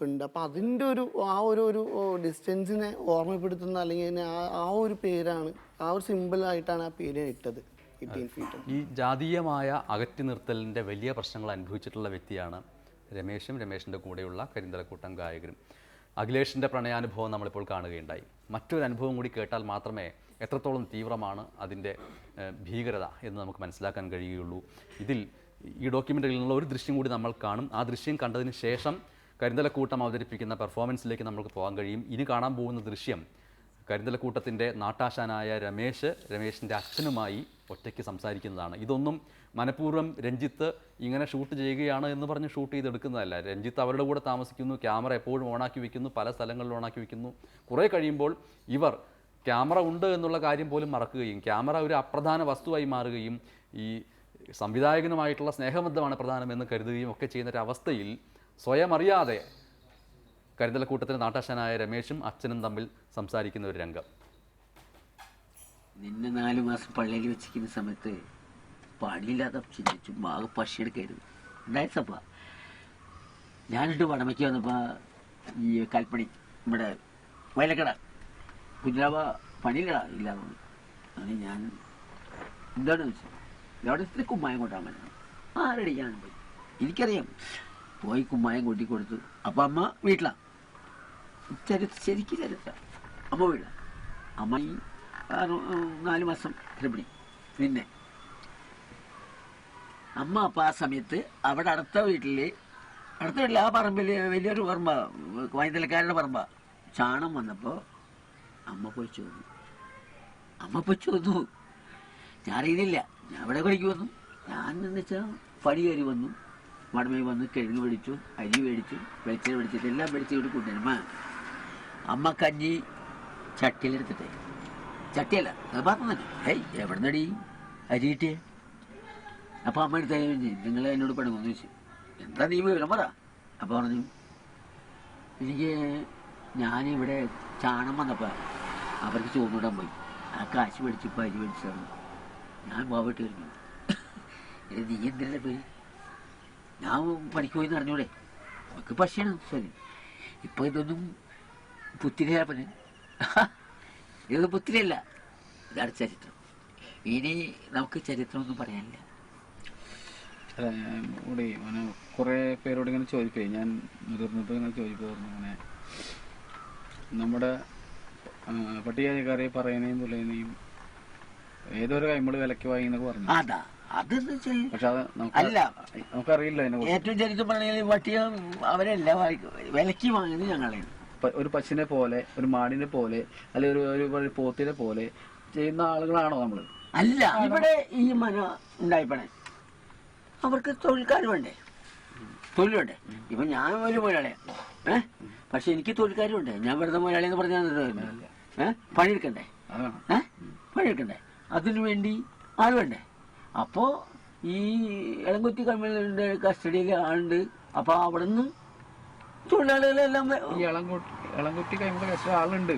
ഉണ്ട്. അപ്പോൾ അതിൻ്റെ ഒരു ഡിസ്റ്റൻസിനെ ഓർമ്മപ്പെടുത്തുന്ന അല്ലെങ്കിൽ ആ ഒരു പേരാണ്, ആ ഒരു സിമ്പിളായിട്ടാണ് ആ പേര് ഇട്ടത് 18 ഫീറ്റ്. ഈ ജാതീയമായ അകറ്റി നിർത്തലിൻ്റെ വലിയ പ്രശ്നങ്ങൾ അനുഭവിച്ചിട്ടുള്ള വ്യക്തിയാണ് രമേശിൻ്റെ കൂടെയുള്ള കരിന്തലക്കൂട്ടം ഗായകരും. അഖിലേഷിൻ്റെ പ്രണയാനുഭവം നമ്മളിപ്പോൾ കാണുകയുണ്ടായി. മറ്റൊരു അനുഭവം കൂടി കേട്ടാൽ മാത്രമേ എത്രത്തോളം തീവ്രമാണ് അതിൻ്റെ ഭീകരത എന്ന് നമുക്ക് മനസ്സിലാക്കാൻ കഴിയുകയുള്ളൂ. ഇതിൽ ഈ ഡോക്യുമെൻ്ററിയിൽ നിന്നുള്ള ഒരു ദൃശ്യം കൂടി നമ്മൾ കാണും. ആ ദൃശ്യം കണ്ടതിന് ശേഷം കരിന്തലക്കൂട്ടം അവതരിപ്പിക്കുന്ന പെർഫോമൻസിലേക്ക് നമുക്ക് പോകാൻ കഴിയും. ഇനി കാണാൻ പോകുന്ന ദൃശ്യം കരിന്തലക്കൂട്ടത്തിൻ്റെ നാട്ടാശാനായ രമേശിൻ്റെ അച്ഛനുമായി ഒറ്റയ്ക്ക് സംസാരിക്കുന്നതാണ്. ഇതൊന്നും മനഃപൂർവ്വം രഞ്ജിത്ത് ഇങ്ങനെ ഷൂട്ട് ചെയ്യുകയാണ് എന്ന് പറഞ്ഞ് ഷൂട്ട് ചെയ്തെടുക്കുന്നതല്ല. രഞ്ജിത്ത് അവരുടെ കൂടെ താമസിക്കുന്നു, ക്യാമറ എപ്പോഴും ഓണാക്കി വയ്ക്കുന്നു, പല സ്ഥലങ്ങളിൽ ഓണാക്കി വയ്ക്കുന്നു. കുറേ കഴിയുമ്പോൾ ഇവർ ക്യാമറ ഉണ്ട് എന്നുള്ള കാര്യം പോലും മറക്കുകയും ക്യാമറ ഒരു അപ്രധാന വസ്തുവായി മാറുകയും ഈ സംവിധായകനുമായിട്ടുള്ള സ്നേഹബന്ധമാണ് പ്രധാനമെന്ന് കരുതുകയും ഒക്കെ ചെയ്യുന്നൊരവസ്ഥയിൽ സ്വയം അറിയാതെ കരിന്തലക്കൂട്ടത്തിന് നാട്ടാശാനായ രമേശും അച്ഛനും തമ്മിൽ സംസാരിക്കുന്ന ഒരു രംഗം. നിന്നെ 4 മാസം പള്ളിയിൽ വെച്ചിരിക്കുന്ന സമയത്ത് പണിയില്ലാതെ ചിന്തിച്ചു ആകെ പശിയെടുക്കായിരുന്നു ഉണ്ടായ സഭ. ഞാനിട്ട് വടമയ്ക്ക് വന്നപ്പോൾ ഈ കൽപ്പണി ഇവിടെ വയലക്കട കുഞ്ഞാവ പണിയില്ലടാ ഇല്ലാതെ വന്നു. അങ്ങനെ ഞാൻ എന്താണെന്ന് വെച്ചാൽ അവിടെ ഇത്തിരി കുമ്മായം കൊണ്ടാൻ പറ്റുന്നു. ആരടിക്കാണ് പോയി എനിക്കറിയാം. പോയി കുമ്മായം കൊട്ടി കൊടുത്തു. അപ്പം അമ്മ വീട്ടിലാണ്. ശരിക്കും ചരിത്ര അമ്മ വീട്ടിലാണ്. അമ്മ ഈ 4 മാസം ഗർഭിണി. പിന്നെ അമ്മ അപ്പം ആ സമയത്ത് അവിടെ അടുത്ത വീട്ടിൽ ആ പറമ്പിൽ വലിയൊരു പറമ്പ, വൈതലക്കാരുടെ പറമ്പ. ചാണം വന്നപ്പോൾ അമ്മ പോയി ചോദിച്ചു. ഞാൻ അറിയുന്നില്ല. ഞാൻ ഇവിടെ പണിക്ക് വന്നു. ഞാൻ എന്ന് വെച്ചാൽ പണി കയറി വന്നു. മടമയിൽ വന്ന് കിഴങ്ങ് മേടിച്ചു, അരി മേടിച്ചു, വെളിച്ചെണ്ണ മേടിച്ചിട്ട് എല്ലാം മേടിച്ച് ഇവിടെ കൊണ്ടുവരുമ്പ അമ്മ കഞ്ഞി ചട്ടിയിലെടുത്തിട്ടേ, ചട്ടിയല്ല അത് പറഞ്ഞു തന്നെ, എവിടെ നടി അരി കിട്ടിയേ? അപ്പം അമ്മ എടുത്ത നിങ്ങൾ എന്നോട് പണിമെന്ന് ചോദിച്ചു. എന്താ നീ വിവരം പറ? അപ്പം പറഞ്ഞു, എനിക്ക് ഞാനിവിടെ ചാണം വന്നപ്പോൾ അവർക്ക് ചോറിടാൻ പോയി. ആ കാശ് മേടിച്ചപ്പോൾ അരി മേടിച്ചാണ് ഞാൻ പോയിട്ട് വരുന്നു. നീ എന്തിനല്ലേ പോയി? ഞാൻ പണിക്ക് പോയി എന്ന് അറിഞ്ഞൂടെ? നമുക്ക് പശയാണ്. ശരി, ഇപ്പം ഇതൊന്നും പുത്തിരിയല്ല. പണി ഇതൊന്നും പുത്തിരിയല്ല. ഇതാണ് ചരിത്രം. ഇനി നമുക്ക് ചരിത്രമൊന്നും പറയാനില്ല. ഇവിടെ അങ്ങനെ കുറേ പേരോട് ഇങ്ങനെ ചോദിക്കേ, ഞാൻ മുതിർന്നപ്പോൾ ഇങ്ങനെ ചോദിക്കുമായിരുന്നു, അങ്ങനെ നമ്മുടെ പട്ടികജാതിക്കാരെ പറയുന്നതും തുല്ലുന്നതും ഏതൊരു കൈമള് വിലക്ക് വാങ്ങി എന്നൊക്കെ പറഞ്ഞു. പക്ഷെ അത് നമുക്കറിയില്ല. ഏറ്റവും ചരിത്രം പറഞ്ഞാൽ പട്ടിക അവരല്ല വിലക്ക് വാങ്ങുന്നത് ഞങ്ങളെ. ഒരു പശുവിനെ പോലെ, ഒരു മാടിനെ പോലെ, അല്ലെങ്കിൽ ഒരു പോത്തിനെ പോലെ ചെയ്യുന്ന ആളുകളാണോ നമ്മള്? അല്ല, ഇവിടെ ഈ മന ഉണ്ടായിപ്പണേ അവർക്ക് തൊഴിൽക്കാർ വേണ്ടേ? തൊഴിൽ വേണ്ടേ? ഇപ്പൊ ഞാൻ ഒരു മുതലാളിയാണ്, പക്ഷെ എനിക്ക് തൊഴിൽക്കാർ വേണ്ടേ? ഞാൻ വെറുതെ മുതലാളി എന്ന് പറഞ്ഞാൽ പണിയെടുക്കണ്ടേ? പണിയെടുക്കണ്ടേ? അതിനു വേണ്ടി ആൾ വേണ്ടേ? അപ്പോ ഈ ഇളംകുത്തി കമ്പനിയുടെ കസ്റ്റഡിയിൽ ആളുണ്ട്. അപ്പൊ അവിടുന്ന് തൊഴിലാളികളെല്ലാം ഈ ഇളംകുട്ടി കൈമുടെ കൈവശം ആളുണ്ട്.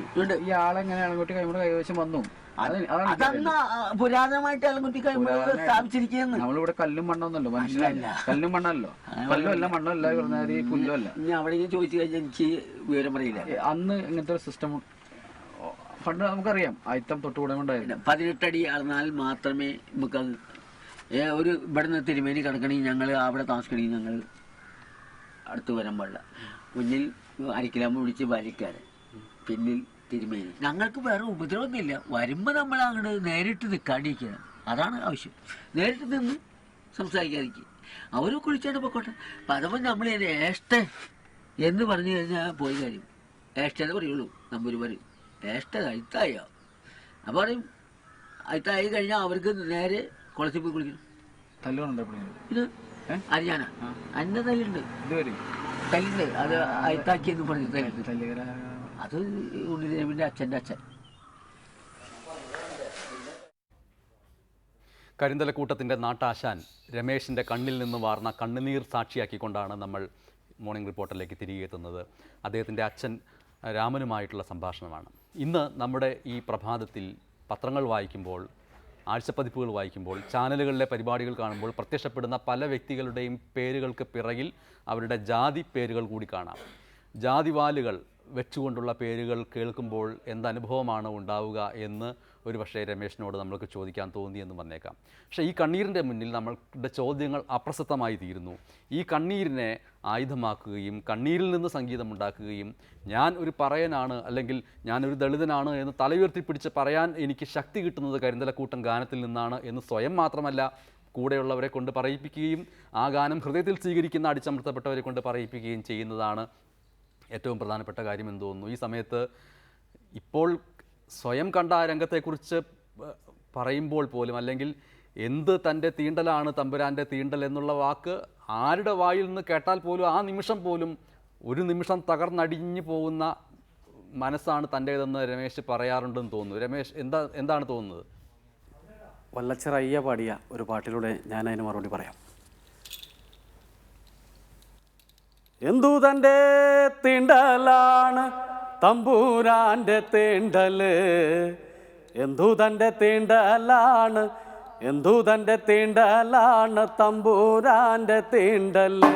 ഈ ആളെങ്ങനെ ഇളംകുട്ടി കൈമുടെ കൈവശം വന്നു? അതന്ന് പുരാതനമായിട്ട് ഇളംകുത്തി കൈമുടെ സ്ഥാപിച്ചിരിക്കുന്നു. നമ്മളിവിടെ കല്ലും മണ്ണൊന്നല്ലോ, മനസ്സിലായില്ല. കല്ലും മണ്ണല്ലോ, കല്ലും അല്ല മണ്ണും അല്ല, പറഞ്ഞാൽ പുല്ലും അല്ല. ഇനി അവിടെ ചോദിച്ചു കഴിഞ്ഞാൽ എനിക്ക് വിവരം പറയില്ല. അന്ന് ഇങ്ങനത്തെ ഒരു സിസ്റ്റം പണ്ട് നമുക്കറിയാം. ആയിത്തം തൊട്ടുകൂടെ കൊണ്ടായിരുന്നു. 18 അടി അളന്നാൽ മാത്രമേ നമുക്കത് ഒരു ഇവിടുന്ന് തിരുമേനി കിടക്കണമെങ്കിൽ ഞങ്ങൾ അവിടെ താമസിക്കണമെങ്കിൽ ഞങ്ങൾ അടുത്ത് വരാൻ പാടില്ല. മുന്നിൽ അരക്കിലാമ്പ് പിടിച്ച് വലിക്കാറ്, പിന്നിൽ തിരുമേനി. ഞങ്ങൾക്ക് വേറെ ഉപദ്രവമൊന്നുമില്ല. വരുമ്പോൾ നമ്മൾ അങ്ങോട്ട് നേരിട്ട് നിൽക്കാണ്ടിരിക്കുക, അതാണ് ആവശ്യം. നേരിട്ട് നിന്ന് സംസാരിക്കാതിരിക്കുക. അവർ കുളിച്ചാണ്ട് പൊക്കോട്ടെ. അപ്പം അതപ്പോൾ നമ്മൾ ഏഷ്ട എന്ന് പറഞ്ഞു കഴിഞ്ഞാൽ പോയി കാര്യം. ഏഷ്ടേന്ന് പറയുള്ളൂ. നമ്പൂര് പറയും ഏഷ്ട അഴുത്തായോ? അപ്പം പറയും അഴുത്തായി കഴിഞ്ഞാൽ അവർക്ക് നേരെ കുളത്തിൽ പോയി കുളിക്കണം. ഇത് അറിയാനാ അന്ന തല്ലുണ്ട്, തല്ലുണ്ട്. അത് അഴുത്താക്കിയെന്ന് പറഞ്ഞു അത് ഉണ്ണിദേവിൻ്റെ അച്ഛൻ്റെ അച്ഛൻ. കരിന്തലക്കൂട്ടത്തിൻ്റെ നാട്ടാശാൻ രമേശിൻ്റെ കണ്ണിൽ നിന്ന് വാർന്ന കണ്ണുനീർ സാക്ഷിയാക്കിക്കൊണ്ടാണ് നമ്മൾ മോർണിംഗ് റിപ്പോർട്ടറിലേക്ക് തിരികെ എത്തുന്നത്. അദ്ദേഹത്തിൻ്റെ അച്ഛൻ രാമനുമായിട്ടുള്ള സംഭാഷണമാണ്. ഇന്ന് നമ്മുടെ ഈ പ്രഭാതത്തിൽ പത്രങ്ങൾ വായിക്കുമ്പോൾ, ആഴ്ചപ്പതിപ്പുകൾ വായിക്കുമ്പോൾ, ചാനലുകളിലെ പരിപാടികൾ കാണുമ്പോൾ പ്രത്യക്ഷപ്പെടുന്ന പല വ്യക്തികളുടെയും പേരുകൾക്ക് പിറകിൽ അവരുടെ ജാതി പേരുകൾ കൂടി കാണാം. ജാതിവാലുകൾ വെച്ചുകൊണ്ടുള്ള പേരുകൾ കേൾക്കുമ്പോൾ എന്തനുഭവമാണ് ഉണ്ടാവുക എന്ന് ഒരു പക്ഷേ രമേശിനോട് നമ്മൾക്ക് ചോദിക്കാൻ തോന്നിയെന്ന് വന്നേക്കാം. പക്ഷേ ഈ കണ്ണീരിൻ്റെ മുന്നിൽ നമ്മളുടെ ചോദ്യങ്ങൾ അപ്രസക്തമായി തീരുന്നു. ഈ കണ്ണീരിനെ ആയുധമാക്കുകയും കണ്ണീരിൽ നിന്ന് സംഗീതമുണ്ടാക്കുകയും ഞാൻ ഒരു പറയനാണ് അല്ലെങ്കിൽ ഞാനൊരു ദളിതനാണ് എന്ന് തലയുയർത്തിപ്പിടിച്ച് പറയാൻ എനിക്ക് ശക്തി കിട്ടുന്നത് കരിന്തലക്കൂട്ടം ഗാനത്തിൽ നിന്നാണ് എന്ന് സ്വയം മാത്രമല്ല കൂടെയുള്ളവരെ കൊണ്ട് പറയിപ്പിക്കുകയും ആ ഗാനം ഹൃദയത്തിൽ സ്വീകരിക്കുന്ന അടിച്ചമർത്തപ്പെട്ടവരെ കൊണ്ട് പറയിപ്പിക്കുകയും ചെയ്യുന്നതാണ് ഏറ്റവും പ്രധാനപ്പെട്ട കാര്യം എന്ന് തോന്നുന്നു. ഈ സമയത്ത് ഇപ്പോൾ സ്വയം കണ്ട ആ രംഗത്തെക്കുറിച്ച് പറയുമ്പോൾ പോലും, അല്ലെങ്കിൽ എന്ത് തൻ്റെ തീണ്ടലാണ് തമ്പുരാൻ്റെ തീണ്ടൽ എന്നുള്ള വാക്ക് ആരുടെ വായിൽ നിന്ന് കേട്ടാൽ പോലും ആ നിമിഷം പോലും ഒരു നിമിഷം തകർന്നടിഞ്ഞു പോകുന്ന മനസ്സാണ് തൻ്റേതെന്ന് രമേശ് പറയാറുണ്ടെന്ന് തോന്നുന്നു. രമേശ് എന്താണ് തോന്നുന്നത്? വല്ലച്ചർ അയ്യ പാടിയ ഒരു പാട്ടിലൂടെ ഞാൻ അതിന് മറുപടി പറയാം. എന്തു തൻ്റെ തീണ്ടലാണ് തമ്പൂരാൻ്റെ തീണ്ടല്, എന്തു തൻ്റെ തീണ്ടലാണ്, എന്തു തൻ്റെ തീണ്ടലാണ് തമ്പൂരാൻ്റെ തീണ്ടല്.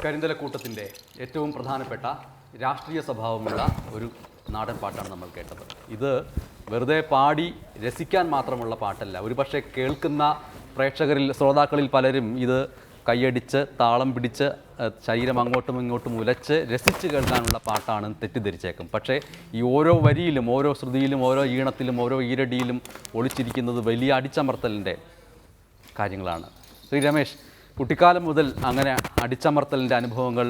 കരിന്തലക്കൂട്ടത്തിൻ്റെ ഏറ്റവും പ്രധാനപ്പെട്ട രാഷ്ട്രീയ സ്വഭാവമുള്ള ഒരു നാടൻ പാട്ടാണ് നമ്മൾ കേട്ടത്. ഇത് വെറുതെ പാടി രസിക്കാൻ മാത്രമുള്ള പാട്ടല്ല. ഒരുപക്ഷെ കേൾക്കുന്ന പ്രേക്ഷകരിൽ, ശ്രോതാക്കളിൽ പലരും ഇത് കൈയടിച്ച് താളം പിടിച്ച് ശരീരം അങ്ങോട്ടും ഇങ്ങോട്ടും ഉലച്ച് രസിച്ച് കേൾക്കാനുള്ള പാട്ടാണെന്ന് തെറ്റിദ്ധരിച്ചേക്കും. പക്ഷേ ഈ ഓരോ വരിയിലും, ഓരോ ശ്രുതിയിലും, ഓരോ ഈണത്തിലും, ഓരോ ഈരടിയിലും ഒളിച്ചിരിക്കുന്നത് വലിയ അടിച്ചമർത്തലിൻ്റെ കാര്യങ്ങളാണ്. ശ്രീ രമേശ്, കുട്ടിക്കാലം മുതൽ അങ്ങനെ അടിച്ചമർത്തലിൻ്റെ അനുഭവങ്ങൾ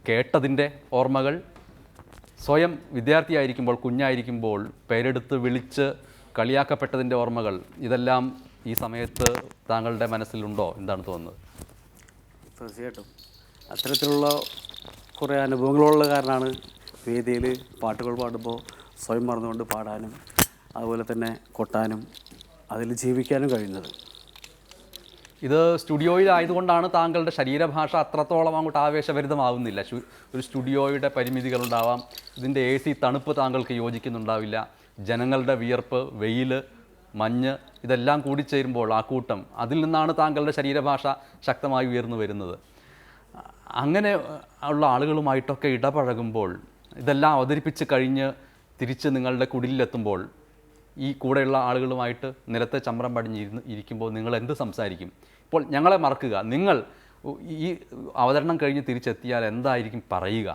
കേട്ടതിൻ്റെ ഓർമ്മകൾ, സ്വയം വിദ്യാർത്ഥിയായിരിക്കുമ്പോൾ, കുഞ്ഞായിരിക്കുമ്പോൾ പേരെടുത്ത് വിളിച്ച് കളിയാക്കപ്പെട്ടതിൻ്റെ ഓർമ്മകൾ ഇതെല്ലാം ഈ സമയത്ത് താങ്കളുടെ മനസ്സിലുണ്ടോ? എന്താണ് തോന്നുന്നത്? തീർച്ചയായിട്ടും അത്തരത്തിലുള്ള കുറേ അനുഭവങ്ങളുള്ള കാരണമാണ് വേദിയിൽ പാട്ടുകൾ പാടുമ്പോൾ സ്വയം മറന്നുകൊണ്ട് പാടാനും അതുപോലെ തന്നെ കൊട്ടാനും അതിൽ ജീവിക്കാനും കഴിയുന്നത്. ഇത് സ്റ്റുഡിയോയിലായതുകൊണ്ടാണ് താങ്കളുടെ ശരീരഭാഷ അത്രത്തോളം അങ്ങോട്ട് ആവേശഭരിതമാവുന്നില്ല. ഒരു സ്റ്റുഡിയോയുടെ പരിമിതികളുണ്ടാവാം, ഇതിൻ്റെ AC തണുപ്പ് താങ്കൾക്ക് യോജിക്കുന്നുണ്ടാവില്ല, ജനങ്ങളുടെ വിയർപ്പ്, വെയിൽ, മഞ്ഞ് ഇതെല്ലാം കൂടിച്ചേരുമ്പോൾ ആ കൂട്ടം, അതിൽ നിന്നാണ് താങ്കളുടെ ശരീരഭാഷ ശക്തമായി ഉയർന്നു വരുന്നത്. അങ്ങനെ ഉള്ള ആളുകളുമായിട്ടൊക്കെ ഇടപഴകുമ്പോൾ, ഇതെല്ലാം അവതരിപ്പിച്ച് കഴിഞ്ഞ് തിരിച്ച് നിങ്ങളുടെ കുടിലെത്തുമ്പോൾ ഈ കൂടെയുള്ള ആളുകളുമായിട്ട് നിലത്തെ ചമ്രം ഇരിക്കുമ്പോൾ നിങ്ങൾ എന്ത് സംസാരിക്കും? ഇപ്പോൾ ഞങ്ങളെ മറക്കുക, നിങ്ങൾ ഈ അവതരണം കഴിഞ്ഞ് തിരിച്ചെത്തിയാൽ എന്തായിരിക്കും പറയുക?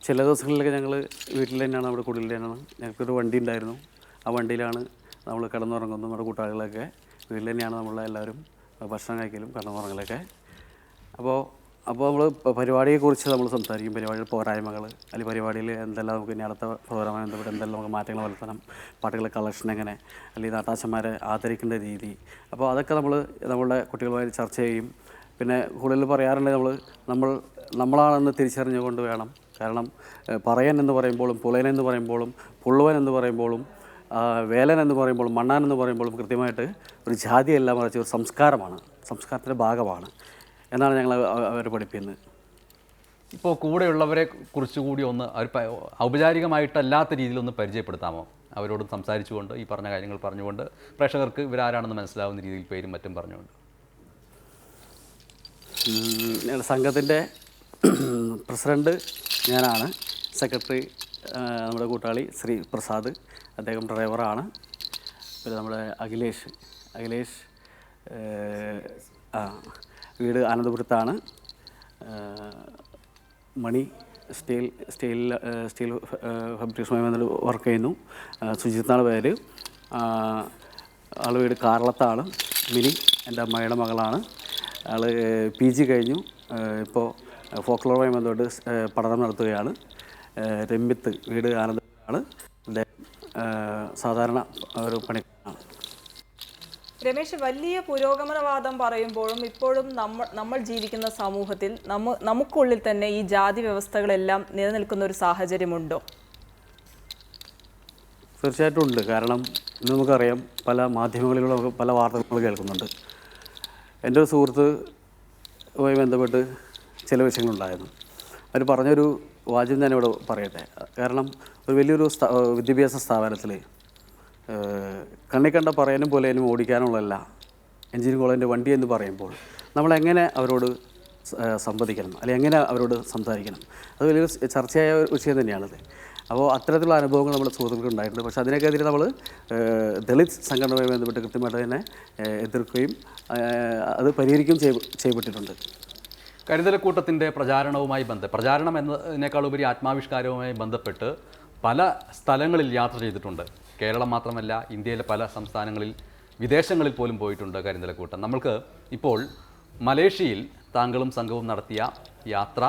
ചില ദിവസങ്ങളിലൊക്കെ ഞങ്ങൾ വീട്ടിൽ തന്നെയാണ്, നമ്മുടെ കുടിയിൽ തന്നെയാണ്. ഞങ്ങൾക്കൊരു വണ്ടി ഉണ്ടായിരുന്നു. ആ വണ്ടിയിലാണ് നമ്മൾ കിടന്നുറങ്ങുന്നു. നമ്മുടെ കൂട്ടാളികളൊക്കെ വീട്ടിൽ തന്നെയാണ് നമ്മളെല്ലാവരും ഭക്ഷണം കഴിക്കലും കിടന്നുറങ്ങലൊക്കെ. അപ്പോൾ നമ്മൾ പരിപാടിയെക്കുറിച്ച് നമ്മൾ സംസാരിക്കും. പരിപാടിയുടെ പോരായ്മകൾ, അല്ലെങ്കിൽ പരിപാടിയിൽ എന്തെല്ലാം നമുക്ക് ഇനി അടുത്ത പ്രോഗ്രാമായി ബന്ധപ്പെട്ട് എന്തെല്ലാം നമുക്ക് മാറ്റങ്ങൾ വരുത്തണം, പാട്ടുകളുടെ കളക്ഷൻ എങ്ങനെ, അല്ലെങ്കിൽ നാട്ടാച്ചന്മാരെ ആദരിക്കേണ്ട രീതി. അപ്പോൾ അതൊക്കെ നമ്മളുടെ കുട്ടികളുമായി ചർച്ച ചെയ്യും. പിന്നെ കൂടുതൽ പറയാറുണ്ട്, നമ്മളാണെന്ന് തിരിച്ചറിഞ്ഞുകൊണ്ട് വേണം. കാരണം പറയൻ എന്ന് പറയുമ്പോഴും പുലയൻ എന്ന് പറയുമ്പോഴും പുള്ളുവൻ എന്ന് പറയുമ്പോഴും വേലൻ എന്ന് പറയുമ്പോഴും മണ്ണാൻ എന്ന് പറയുമ്പോഴും കൃത്യമായിട്ട് ഒരു ജാതിയല്ല, മറിച്ച് ഒരു സംസ്കാരമാണ്, സംസ്കാരത്തിൻ്റെ ഭാഗമാണ് എന്നാണ് ഞങ്ങൾ അവർ പഠിപ്പിക്കുന്നത്. ഇപ്പോൾ കൂടെയുള്ളവരെ കുറിച്ചുകൂടി ഒന്ന് ഔപചാരികമായിട്ടല്ലാത്ത രീതിയിലൊന്ന് പരിചയപ്പെടുത്താമോ? അവരോട് സംസാരിച്ചുകൊണ്ട് ഈ പറഞ്ഞ കാര്യങ്ങൾ പറഞ്ഞുകൊണ്ട് പ്രേക്ഷകർക്ക് ഇവരാരാണെന്ന് മനസ്സിലാവുന്ന രീതിയിൽ പേരും മറ്റും പറഞ്ഞുകൊണ്ട്. സംഘത്തിൻ്റെ പ്രസിഡന്റ് ഞാനാണ്. സെക്രട്ടറി നമ്മുടെ കൂട്ടാളി ശ്രീ പ്രസാദ്, അദ്ദേഹം ഡ്രൈവറാണ്. പിന്നെ നമ്മുടെ അഖിലേഷ് വീട് ആനന്ദപുരത്താണ്. മണി സ്റ്റീൽ ഫാബ്രിക്കേഷനുമായി ബന്ധപ്പെട്ട് വർക്ക് ചെയ്യുന്നു. സുജിത്ത് എന്നാണ് പേര്. ആൾ വീട് കാരളത്താണ്. മിനി എൻ്റെ അമ്മയുടെ മകളാണ്. ആൾ PG കഴിഞ്ഞു. ഇപ്പോൾ ഫോക്ലോറുമായി ബന്ധപ്പെട്ട് പഠനം നടത്തുകയാണ്. രമ്യത്ത് വീട് ആനന്ദപുരമാണ്. സാധാരണ ഒരു പണിക്കാരാണ്. രമേശ്, വലിയ പുരോഗമനവാദം പറയുമ്പോഴും ഇപ്പോഴും നമ്മൾ ജീവിക്കുന്ന സമൂഹത്തിൽ നമുക്കുള്ളിൽ തന്നെ ഈ ജാതി വ്യവസ്ഥകളെല്ലാം നിലനിൽക്കുന്ന ഒരു സാഹചര്യമുണ്ടോ? തീർച്ചയായിട്ടും ഉണ്ട്. കാരണം ഇന്ന് നമുക്കറിയാം, പല മാധ്യമങ്ങളിലൂടെ നമുക്ക് പല വാർത്തകൾ കേൾക്കുന്നുണ്ട്. എൻ്റെ ഒരു സുഹൃത്തുമായി ബന്ധപ്പെട്ട് ചില വിഷയങ്ങളുണ്ടായിരുന്നു. അവർ പറഞ്ഞൊരു വാചകം ഞാനിവിടെ പറയട്ടെ. കാരണം ഒരു വലിയൊരു വിദ്യാഭ്യാസ സ്ഥാപനത്തിൽ കണ്ണിക്കണ്ട പറയാനും പോലെയും ഓടിക്കാനുള്ളതല്ല എഞ്ചിനീയറിംഗ് കോളേജിൻ്റെ വണ്ടി എന്ന് പറയുമ്പോൾ നമ്മളെങ്ങനെ അവരോട് സംവദിക്കണം, അല്ലെങ്കിൽ എങ്ങനെ അവരോട് സംസാരിക്കണം, അത് വലിയൊരു ചർച്ചയായ വിഷയം തന്നെയാണത്. അപ്പോൾ അത്തരത്തിലുള്ള അനുഭവങ്ങൾ നമ്മുടെ സുഹൃത്തുക്കൾക്ക് ഉണ്ടായിട്ടുണ്ട്. പക്ഷേ അതിനൊക്കെതിരെ നമ്മൾ ദളിത് സംഘടനയുമായി ബന്ധപ്പെട്ട് കൃത്യമായിട്ട് തന്നെ എതിർക്കുകയും അത് പരിഹരിക്കുകയും ചെയ്യപ്പെട്ടിട്ടുണ്ട്. കരിന്തലക്കൂട്ടത്തിൻ്റെ പ്രചാരണം എന്നതിനേക്കാൾ ഉപരി ആത്മാവിഷ്കാരവുമായി ബന്ധപ്പെട്ട് പല സ്ഥലങ്ങളിൽ യാത്ര ചെയ്തിട്ടുണ്ട്. കേരളം മാത്രമല്ല, ഇന്ത്യയിലെ പല സംസ്ഥാനങ്ങളിൽ, വിദേശങ്ങളിൽ പോലും പോയിട്ടുണ്ട് കരിന്തലക്കൂട്ടം. നമ്മൾക്ക് ഇപ്പോൾ മലേഷ്യയിൽ താങ്കളും സംഘവും നടത്തിയ യാത്ര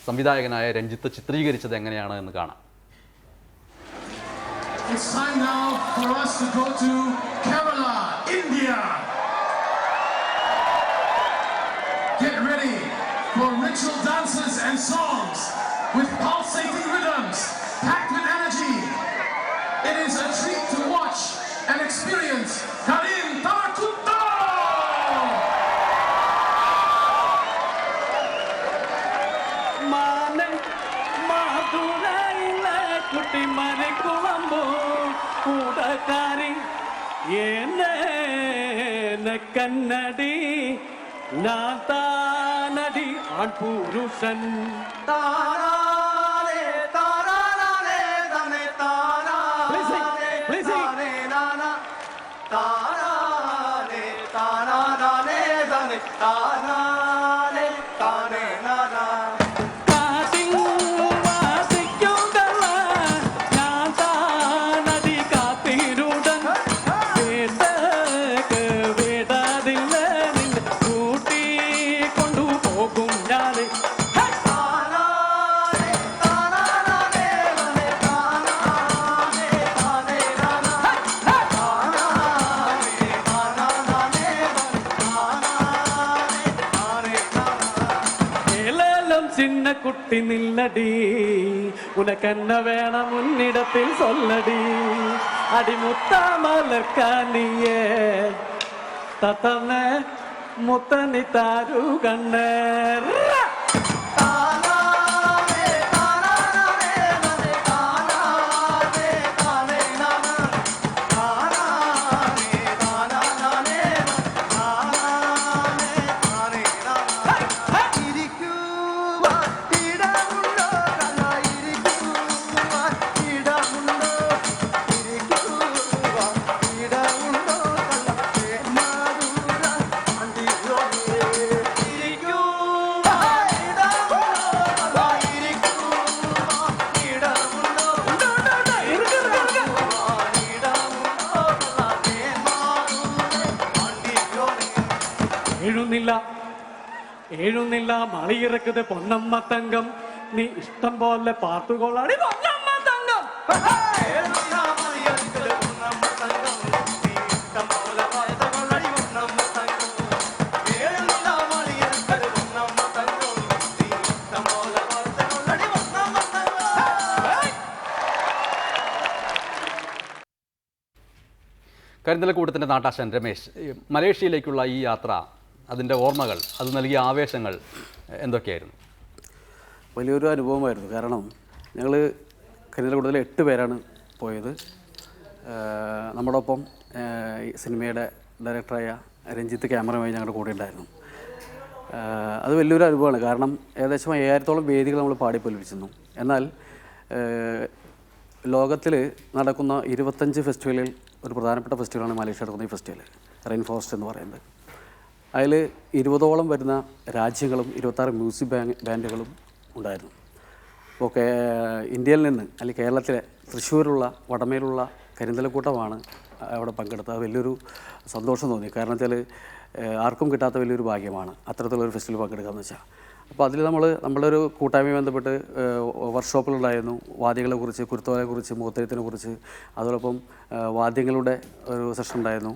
സംവിധായകനായ രഞ്ജിത്ത് ചിത്രീകരിച്ചത് എങ്ങനെയാണ് എന്ന് കാണാം. It's time now for us to go to Kerala, India. Get ready for ritual dances and songs with pulsating rhythms, packed with energy. It is a treat to watch and experience Karintalakkuttam. കന്നടി നാതാനടി ആൺപുരുഷൻ താരാരേ താരാരേ തനെ താരാരേ താരേ നാനാ താരാരേ താരാരേ തനെ താരാരേ താരേ നാനാ நிறுத்தி நில்லடி உனக்கென்ன வேணும் முன்னிடத்தில் சொல்லடி അടിമുത്താമലർക്കാനിയേ തത്തമ്മ മുത്തനി താരു കണ്ണേ എഴുന്നില്ല മളിയിറക്കുന്നത് പൊന്നമ്മ തങ്കം നീ ഇഷ്ടം പോലെ പാട്ടുകൊള്ളാടി പൊന്നമ്മ തങ്കം കരിന്തലക്കൂട്ടത്തിൻ്റെ നാട്ടാശൻ രമേശ്, മലേഷ്യയിലേക്കുള്ള ഈ യാത്ര, അതിൻ്റെ ഓർമ്മകൾ, അത് നൽകിയ ആവേശങ്ങൾ എന്തൊക്കെയായിരുന്നു? വലിയൊരു അനുഭവമായിരുന്നു. കാരണം ഞങ്ങൾ കരിന്തലക്കൂട്ടത്തിൽ 8 പേരാണ് പോയത്. നമ്മുടെ ഒപ്പം സിനിമയുടെ ഡയറക്ടറായ രഞ്ജിത്ത് ക്യാമറമായി ഞങ്ങളുടെ കൂടെ ഉണ്ടായിരുന്നു. അത് വലിയൊരു അനുഭവമാണ്. കാരണം ഏകദേശം 5000-ഓളം വേദികൾ നമ്മൾ പാടിപ്പൊലിപ്പിച്ചിരുന്നു. എന്നാൽ ലോകത്തിൽ നടക്കുന്ന 25 ഫെസ്റ്റിവലിൽ ഒരു പ്രധാനപ്പെട്ട ഫെസ്റ്റിവലാണ് മലേഷ്യ നടക്കുന്ന ഈ ഫെസ്റ്റിവൽ, റെയിൻ ഫോറസ്റ്റ് എന്ന് പറയുന്നത്. അതിൽ 20ഓളം വരുന്ന രാജ്യങ്ങളും 26 മ്യൂസിക് ബാൻഡുകളും ഉണ്ടായിരുന്നു. അപ്പോൾ ഇന്ത്യയിൽ നിന്ന് അല്ലെങ്കിൽ കേരളത്തിലെ തൃശ്ശൂരുള്ള വടമേലുള്ള കരിന്തലക്കൂട്ടമാണ് അവിടെ പങ്കെടുത്തത്. അത് വലിയൊരു സന്തോഷം തോന്നി. കാരണം വെച്ചാൽ ആർക്കും കിട്ടാത്ത വലിയൊരു ഭാഗ്യമാണ് അത്തരത്തിലുള്ളൊരു ഫെസ്റ്റിവൽ പങ്കെടുക്കുക എന്ന് വെച്ചാൽ. അപ്പോൾ അതിൽ നമ്മളൊരു കൂട്ടായ്മയെ ബന്ധപ്പെട്ട് വർക്ക്ഷോപ്പുകളുണ്ടായിരുന്നു. വാദ്യങ്ങളെക്കുറിച്ച്, കുരുത്തോലയെക്കുറിച്ച്, മുഖത്തെഴുത്തിനെക്കുറിച്ച്, അതോടൊപ്പം വാദ്യങ്ങളുടെ ഒരു സെഷൻ ഉണ്ടായിരുന്നു.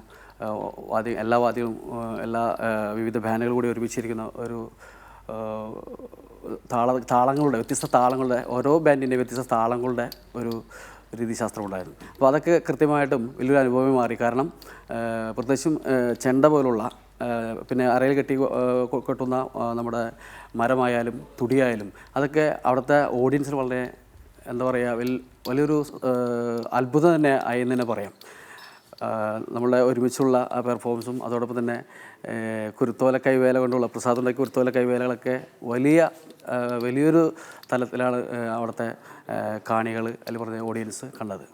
എല്ലാ വാദ്യങ്ങളും വിവിധ ബാൻഡുകൾ കൂടി ഒരുമിച്ചിരിക്കുന്ന ഒരു താളങ്ങളുടെ വ്യത്യസ്ത താളങ്ങളുടെ, ഓരോ ബാൻഡിൻ്റെ വ്യത്യസ്ത താളങ്ങളുടെ ഒരു രീതിശാസ്ത്രം ഉണ്ടായിരുന്നു. അപ്പോൾ അതൊക്കെ കൃത്യമായിട്ടും വലിയൊരു അനുഭവമായി മാറി. കാരണം പ്രത്യേകിച്ചും ചെണ്ട പോലുള്ള, പിന്നെ അറയിൽ കെട്ടുന്ന നമ്മുടെ മരമായാലും തുടിയായാലും അതൊക്കെ അവിടുത്തെ ഓഡിയൻസിന് വളരെ എന്താ പറയുക വലിയൊരു അത്ഭുതം തന്നെ ആയി എന്ന് തന്നെ പറയാം. നമ്മളുടെ ഒരുമിച്ചുള്ള ആ പെർഫോമൻസും അതോടൊപ്പം തന്നെ കുരുത്തോല കൈവേല കൊണ്ടുള്ള പ്രസാദുണ്ടാക്കിയ കുരുത്തോല കൈവേലകളൊക്കെ വലിയൊരു തലത്തിലാണ് അവിടുത്തെ കാണികൾ അല്ലെങ്കിൽ പറഞ്ഞ ഓഡിയൻസ് കണ്ടത്.